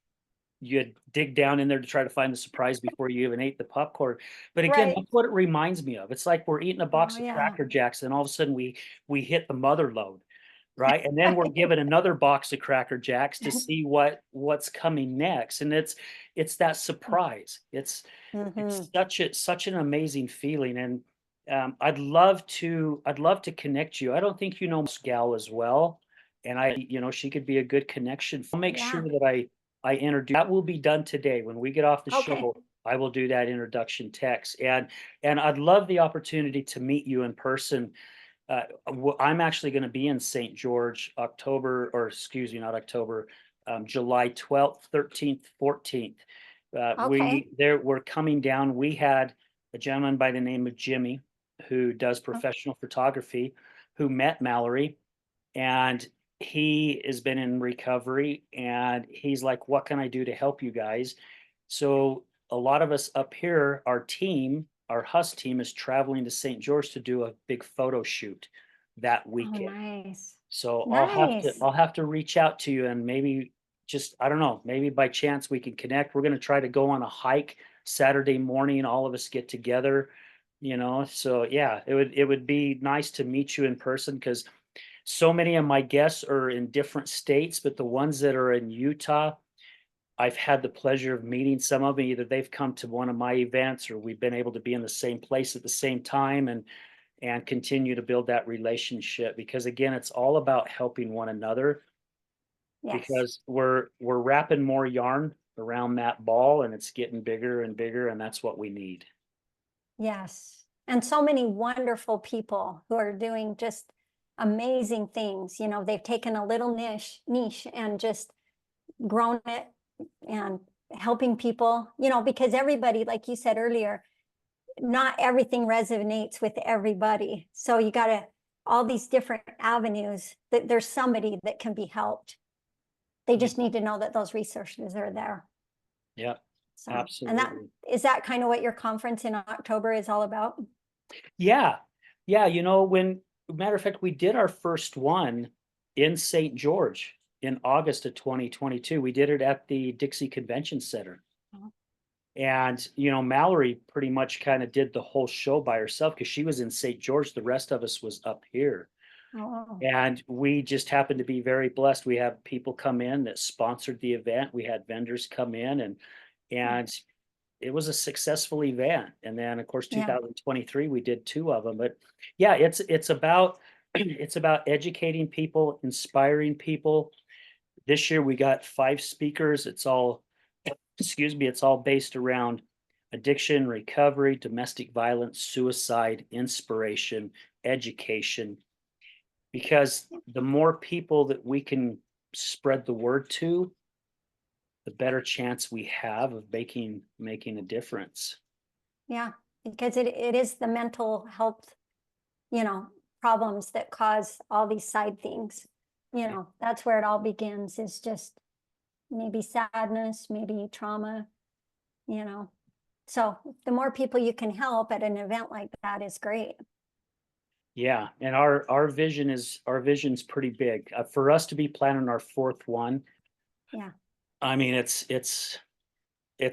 you'd dig down in there to try to find the surprise before you even ate the popcorn. But again, Right. that's what it reminds me of. It's like we're eating a Oh, box of yeah. Cracker Jacks, and all of a sudden we hit the mother load, right? And then we're given another box of Cracker Jacks to see what's coming next. And it's that surprise. It's Mhm. such an amazing feeling. And I'd love to connect you. I don't think you know this gal as well. And she could be a good connection. I'll make sure Yeah. that I introduce. That will be done today. When we get off the Okay. show, I will do that introduction text. And I'd love the opportunity to meet you in person. I'm actually going to be in St. George October, or excuse me, not October, July 12th, 13th, 14th. Okay. We're coming down. We had a gentleman by the name of Jimmy who does Oh, professional photography who met Mallory, and he has been in recovery, and he's like, what can I do to help you guys? So a lot of us up here, our Huss team is traveling to St. George to do a big photo shoot that oh, weekend. nice. So Nice. I'll have to reach out to you, and maybe just, I don't know, maybe by chance we can connect. We're going to try to go on a hike Saturday morning, all of us get together, So yeah, it would be nice to meet you in person, because so many of my guests are in different states, but the ones that are in Utah, I've had the pleasure of meeting some of them. Either they've come to one of my events, or we've been able to be in the same place at the same time, and continue to build that relationship, because again, it's all about helping one another, Yes. because we're wrapping more yarn around that ball, and it's getting bigger and bigger, and that's what we need. Yes. And so many wonderful people who are doing just amazing things. They've taken a little niche and just grown it and helping people, because everybody, like you said earlier, not everything resonates with everybody. So you got to, all these different avenues, that there's somebody that can be helped. They Yeah, just need to know that those resources are there. yeah, So, and that absolutely. is that kind of what your conference in October is all about? Yeah. Yeah, when matter of fact, we did our first one in St. George in August of 2022. We did it at the Dixie Convention Center. Oh, And, Mallory pretty much kind of did the whole show by herself, because she was in St. George. The rest of us was up here. oh, And we just happened to be very blessed. We had people come in that sponsored the event. We had vendors come in, and it was a successful event. And then of course yeah. 2023 we did two of them. But yeah, it's about it's about educating people, inspiring people. This year we got 5 speakers. It's all, excuse me, it's all based around addiction, recovery, domestic violence, suicide, inspiration, education, because the more people that we can spread the word to, the better chance we have of making a difference. Yeah, because it is the mental health, you know, problems that cause all these side things. That's where it all begins, is just maybe sadness, maybe trauma, you know. So the more people you can help at an event like that is great. Yeah, and our vision's pretty big. For us to be planning our fourth one, Yeah. I mean, it's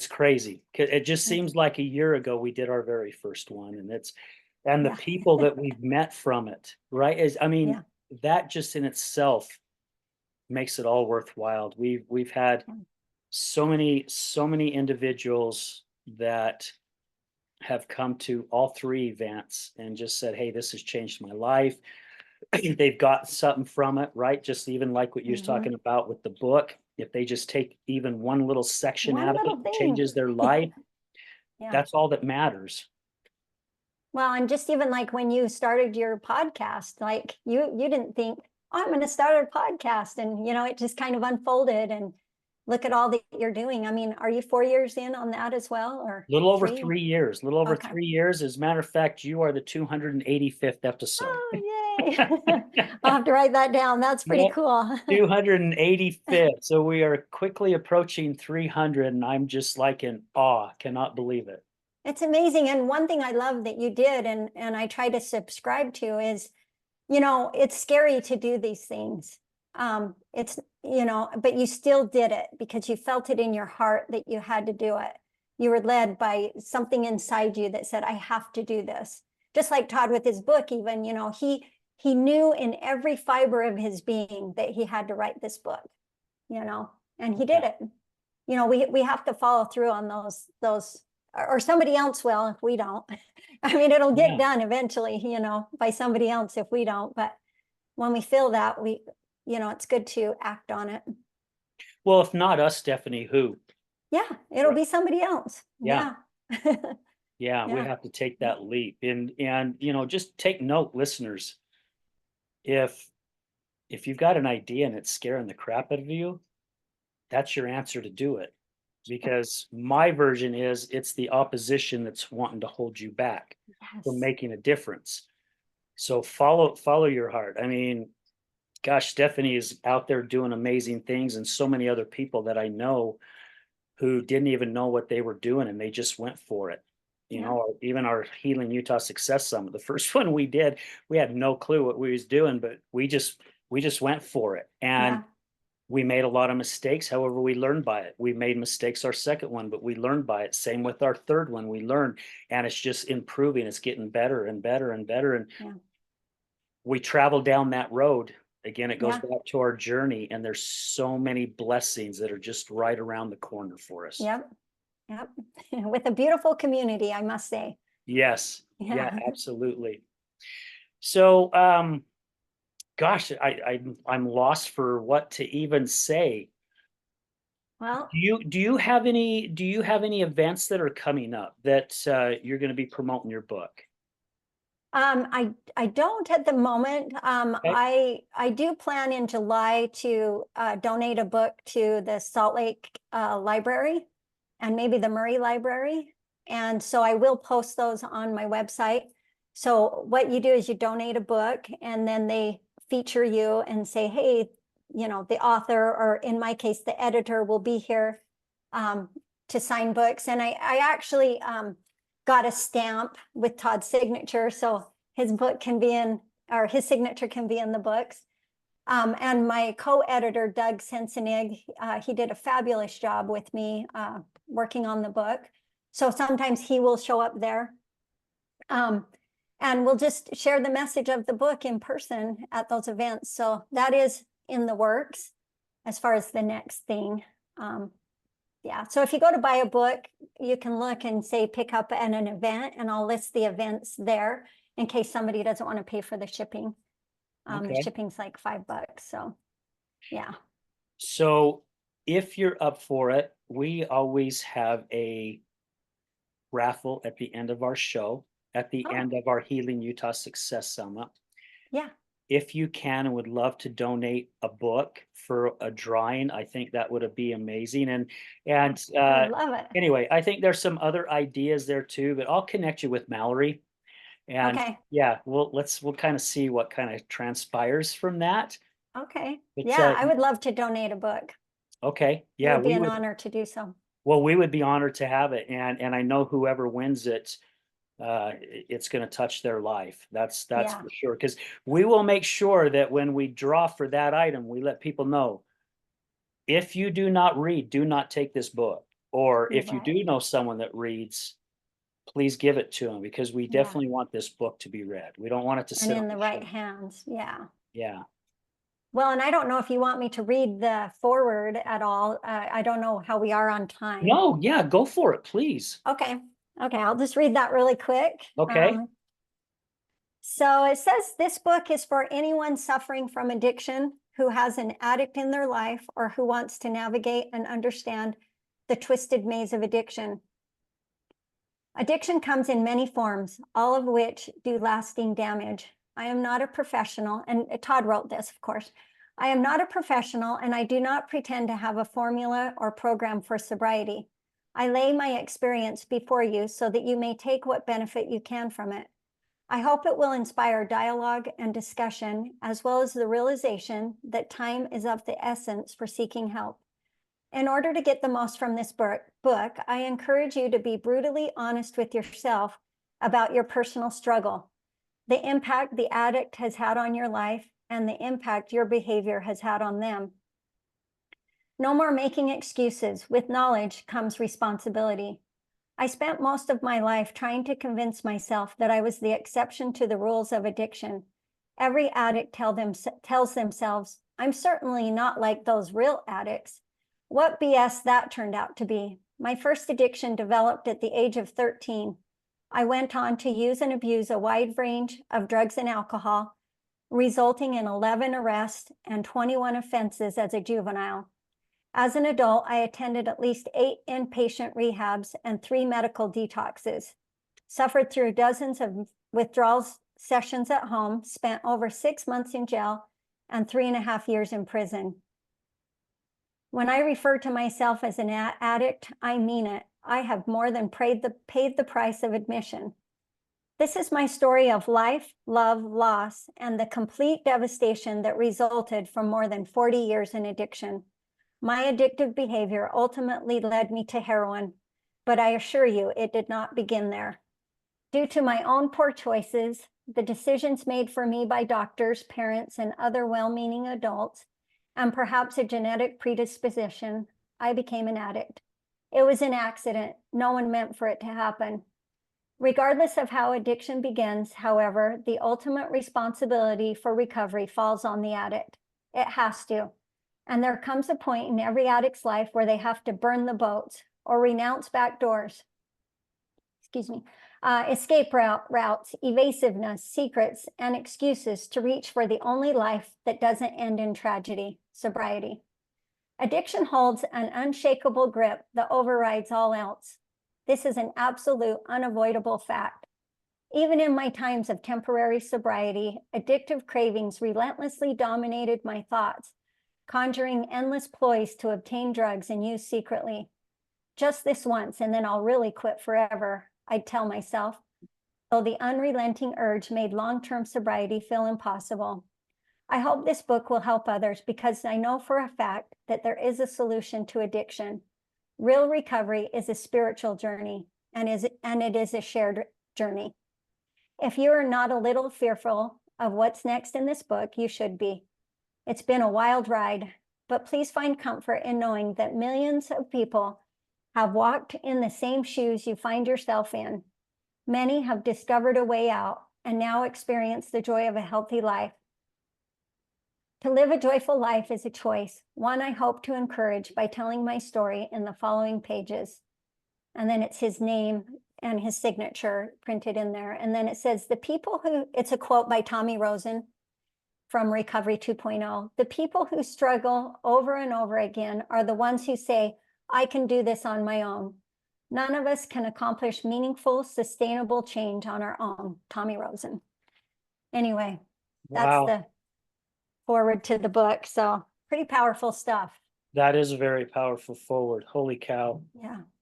crazy. It just seems like a year ago we did our very first one, and the Yeah. people that we've met from it, right? I mean, Yeah. that just in itself makes it all worthwhile. We've had so many individuals that have come to all 3 events and just said, "Hey, this has changed my life." They've got something from it, right? Just even like what you're Hmm. talking about with the book. If they just take even one little section One out of it, little it thing. changes their life. Yeah. That's all that matters. Well, and just even like when you started your podcast, like you didn't think, oh, I'm going to start a podcast, and it just kind of unfolded. And look at all that you're doing. I mean, are you 4 years in on that as well, or Little over 3? 3 years. Little over Okay. 3 years. As a matter of fact, you are the 285th episode. Oh, yay. I'll have to write that down. That's pretty Yeah, cool. 285th. So we are quickly approaching 300, and I'm just like in awe. Cannot believe it. It's amazing. And one thing I love that you did, and I try to subscribe to, is, it's scary to do these things. It's, but you still did it because you felt it in your heart that you had to do it. You were led by something inside you that said, I have to do this. Just like Todd with his book, even, he knew in every fiber of his being that he had to write this book, and he did Yeah. it. We have to follow through on those, or somebody else will if we don't. I mean, it'll get Yeah. done eventually, by somebody else if we don't. But when we feel that, it's good to act on it. Well, if not us, Stephanie, who? Yeah, it'll Right. be somebody else. Yeah. Yeah. Yeah. We Yeah. have to take that leap, and just take note, listeners. If you've got an idea and it's scaring the crap out of you, that's your answer to do it. because my version is it's the opposition that's wanting to hold you back from Yes. making a difference. So follow your heart. I mean, gosh, Stephanie is out there doing amazing things, and so many other people that I know who didn't even know what they were doing and they just went for it. You Yeah. know, even our Healing Utah Success Summit, the first one we did, we had no clue what we was doing, but we just went for it. And Yeah. we made a lot of mistakes. However, we learned by it. We made mistakes our second one, but we learned by it. Same with our third one. We learned, and it's just improving. It's getting better and better and better. And Yeah. we travel down that road. Again, it goes Yeah. back to our journey, and there's so many blessings that are just right around the corner for us. Yep. Yep. With a beautiful community, I must say. Yes. Yeah, Yeah. absolutely. So, gosh, I'm lost for what to even say. Well, Do you have any events that are coming up that you're going to be promoting your book? I don't at the moment. Okay. I do plan in July to donate a book to the Salt Lake Library and maybe the Murray Library. And so I will post those on my website. So what you do is you donate a book and then they feature you and say, hey, the author, or in my case, the editor will be here um, to sign books. And I actually got a stamp with Todd's signature. So his book can be in, or his signature can be in the books. And my co-editor, Doug Sensenig, he did a fabulous job with me working on the book. So sometimes he will show up there. And we'll just share the message of the book in person at those events. So that is in the works as far as the next thing. Yeah, so if you go to buy a book, you can look and say pick up at an event, and I'll list the events there in case somebody doesn't want to pay for the shipping. The Okay. shipping's like $5. So yeah. So if you're up for it, we always have a raffle at the end of our show, at the Oh, end of our Healing Utah Success Summit. yeah. If you can and would love to donate a book for a drawing, I think that would be amazing. And I would love it. anyway, I think there's some other ideas there too, but I'll connect you with Mallory. And Okay. yeah, we'll kind of see what kind of transpires from that. Okay. But Yeah, I would love to donate a book. okay, It yeah, would be we an would. honor to do so. Well, we would be honored to have it, and I know whoever wins it, it's going to touch their life. That's Yeah. for sure. Because we will make sure that when we draw for that item, we let people know, if you do not read, do not take this book. Or if you Right. do know someone that reads, please give it to them, because we Yeah. definitely want this book to be read. We don't want it to And sit on in the the right shelf. hands. Yeah. Yeah. Well, and I don't know if you want me to read the foreword at all. I don't know how we are on time. No, yeah, go for it, please. Okay. Okay, I'll just read that really quick. Okay. So it says this book is for anyone suffering from addiction, who has an addict in their life, or who wants to navigate and understand the twisted maze of addiction. Addiction comes in many forms, all of which do lasting damage. I am not a professional, and Todd wrote this, of course. I am not a professional, and I do not pretend to have a formula or program for sobriety. I lay my experience before you so that you may take what benefit you can from it. I hope it will inspire dialogue and discussion, as well as the realization that time is of the essence for seeking help. In order to get the most from this book, I encourage you to be brutally honest with yourself about your personal struggle, the impact the addict has had on your life, and the impact your behavior has had on them. No more making excuses. With knowledge comes responsibility. I spent most of my life trying to convince myself that I was the exception to the rules of addiction. Every addict tells themselves, I'm certainly not like those real addicts. What BS that turned out to be. My first addiction developed at the age of 13. I went on to use and abuse a wide range of drugs and alcohol, resulting in 11 arrests and 21 offenses as a juvenile. As an adult, I attended at least 8 inpatient rehabs and 3 medical detoxes, suffered through dozens of withdrawal sessions at home, spent over 6 months in jail, and 3.5 years in prison. When I refer to myself as an addict, I mean it. I have more than paid the price of admission. This is my story of life, love, loss, and the complete devastation that resulted from more than 40 years in addiction. My addictive behavior ultimately led me to heroin, but I assure you it did not begin there. Due to my own poor choices, the decisions made for me by doctors, parents, and other well-meaning adults, and perhaps a genetic predisposition, I became an addict. It was an accident. No one meant for it to happen. Regardless of how addiction begins, however, the ultimate responsibility for recovery falls on the addict. It has to. And there comes a point in every addict's life where they have to burn the boats or renounce back doors. Escape routes, evasiveness, secrets, and excuses to reach for the only life that doesn't end in tragedy, sobriety. Addiction holds an unshakable grip that overrides all else. This is an absolute, unavoidable fact. Even in my times of temporary sobriety, addictive cravings relentlessly dominated my thoughts, conjuring endless ploys to obtain drugs and use secretly. Just this once, and then I'll really quit forever, I'd tell myself, though the unrelenting urge made long-term sobriety feel impossible. I hope this book will help others because I know for a fact that there is a solution to addiction. Real recovery is a spiritual journey, and it is a shared journey. If you are not a little fearful of what's next in this book, you should be. It's been a wild ride, but please find comfort in knowing that millions of people have walked in the same shoes you find yourself in. Many have discovered a way out and now experience the joy of a healthy life. To live a joyful life is a choice, one I hope to encourage by telling my story in the following pages. And then it's his name and his signature printed in there. And then it says, it's a quote by Tommy Rosen from Recovery 2.0. The people who struggle over and over again are the ones who say, I can do this on my own. None of us can accomplish meaningful, sustainable change on our own. Tommy Rosen. Anyway, that's the forward to the book. So pretty powerful stuff. That is a very powerful forward. Holy cow.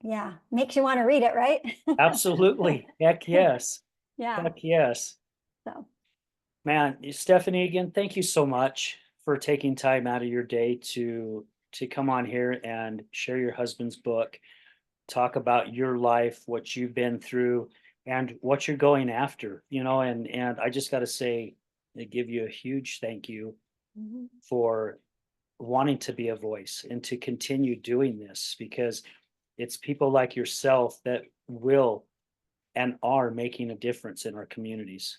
Yeah. Makes you want to read it, right? Absolutely. Heck yes. Yeah. Heck yes. So, man, Stephanie, again, thank you so much for taking time out of your day to come on here and share your husband's book, talk about your life, what you've been through, and what you're going after, and I just got to say, I give you a huge thank you for wanting to be a voice and to continue doing this, because it's people like yourself that will and are making a difference in our communities.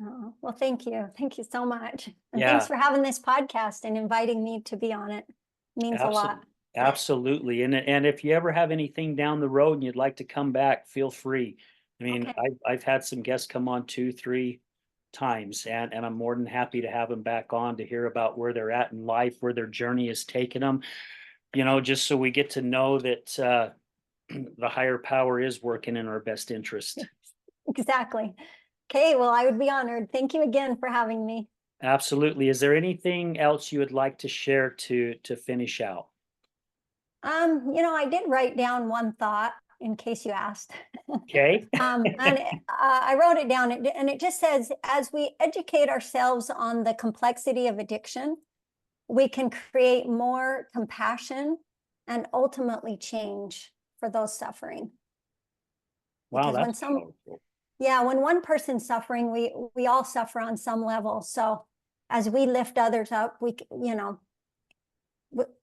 oh, well, thank you. Thank you so much. And Yeah. thanks for having this podcast and inviting me to be on it. It means a lot. Absolutely. And if you ever have anything down the road and you'd like to come back, feel free. I mean, Okay. I've had some guests come on 2-3 times, and I'm more than happy to have them back on to hear about where they're at in life, where their journey has taken them, just so we get to know that the higher power is working in our best interest. Exactly. Okay, well, I would be honored. Thank you again for having me. Absolutely. Is there anything else you would like to share to finish out? I did write down one thought in case you asked. Okay. And I wrote it down, and it just says, as we educate ourselves on the complexity of addiction, we can create more compassion and ultimately change for those suffering. Wow, Because that's powerful. when one person's suffering, we all suffer on some level. So as we lift others up, we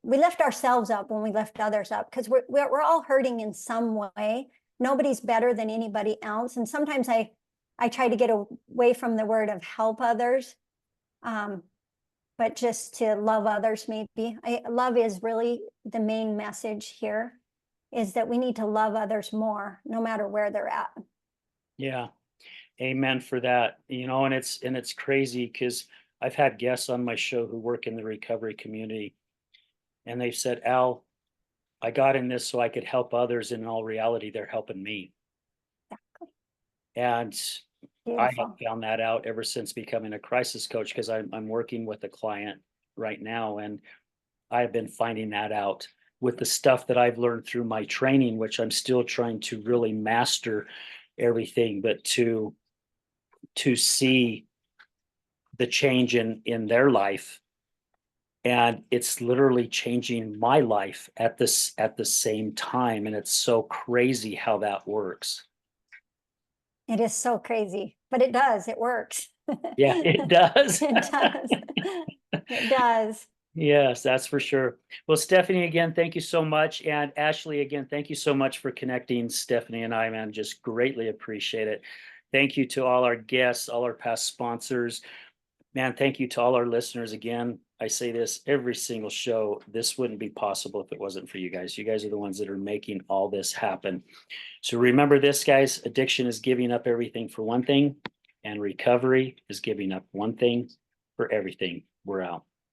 lift ourselves up when we lift others up, because we're all hurting in some way. Nobody's better than anybody else. And sometimes I try to get away from the word of help others, but just to love others. Maybe love is really the main message here, is that we need to love others more, no matter where they're at. Yeah. Amen for that. And it's crazy because I've had guests on my show who work in the recovery community, and they've said, Al, I got in this so I could help others, and in all reality, they're helping me. Exactly. And I have Beautiful. found that out ever since becoming a crisis coach, because I'm working with a client right now, and I've been finding that out with the stuff that I've learned through my training, which I'm still trying to really master everything, but to see the change in their life. And it's literally changing my life at the same time. And it's so crazy how that works. It is so crazy, but it does, it works. Yeah, it does. It does. It does. Yes, that's for sure. Well, Stephanie, again, thank you so much. And Ashley, again, thank you so much for connecting Stephanie and I, man. Just greatly appreciate it. Thank you to all our guests, all our past sponsors. Man, thank you to all our listeners. Again, I say this every single show. This wouldn't be possible if it wasn't for you guys. You guys are the ones that are making all this happen. So remember this, guys, addiction is giving up everything for one thing, and recovery is giving up one thing for everything. We're out.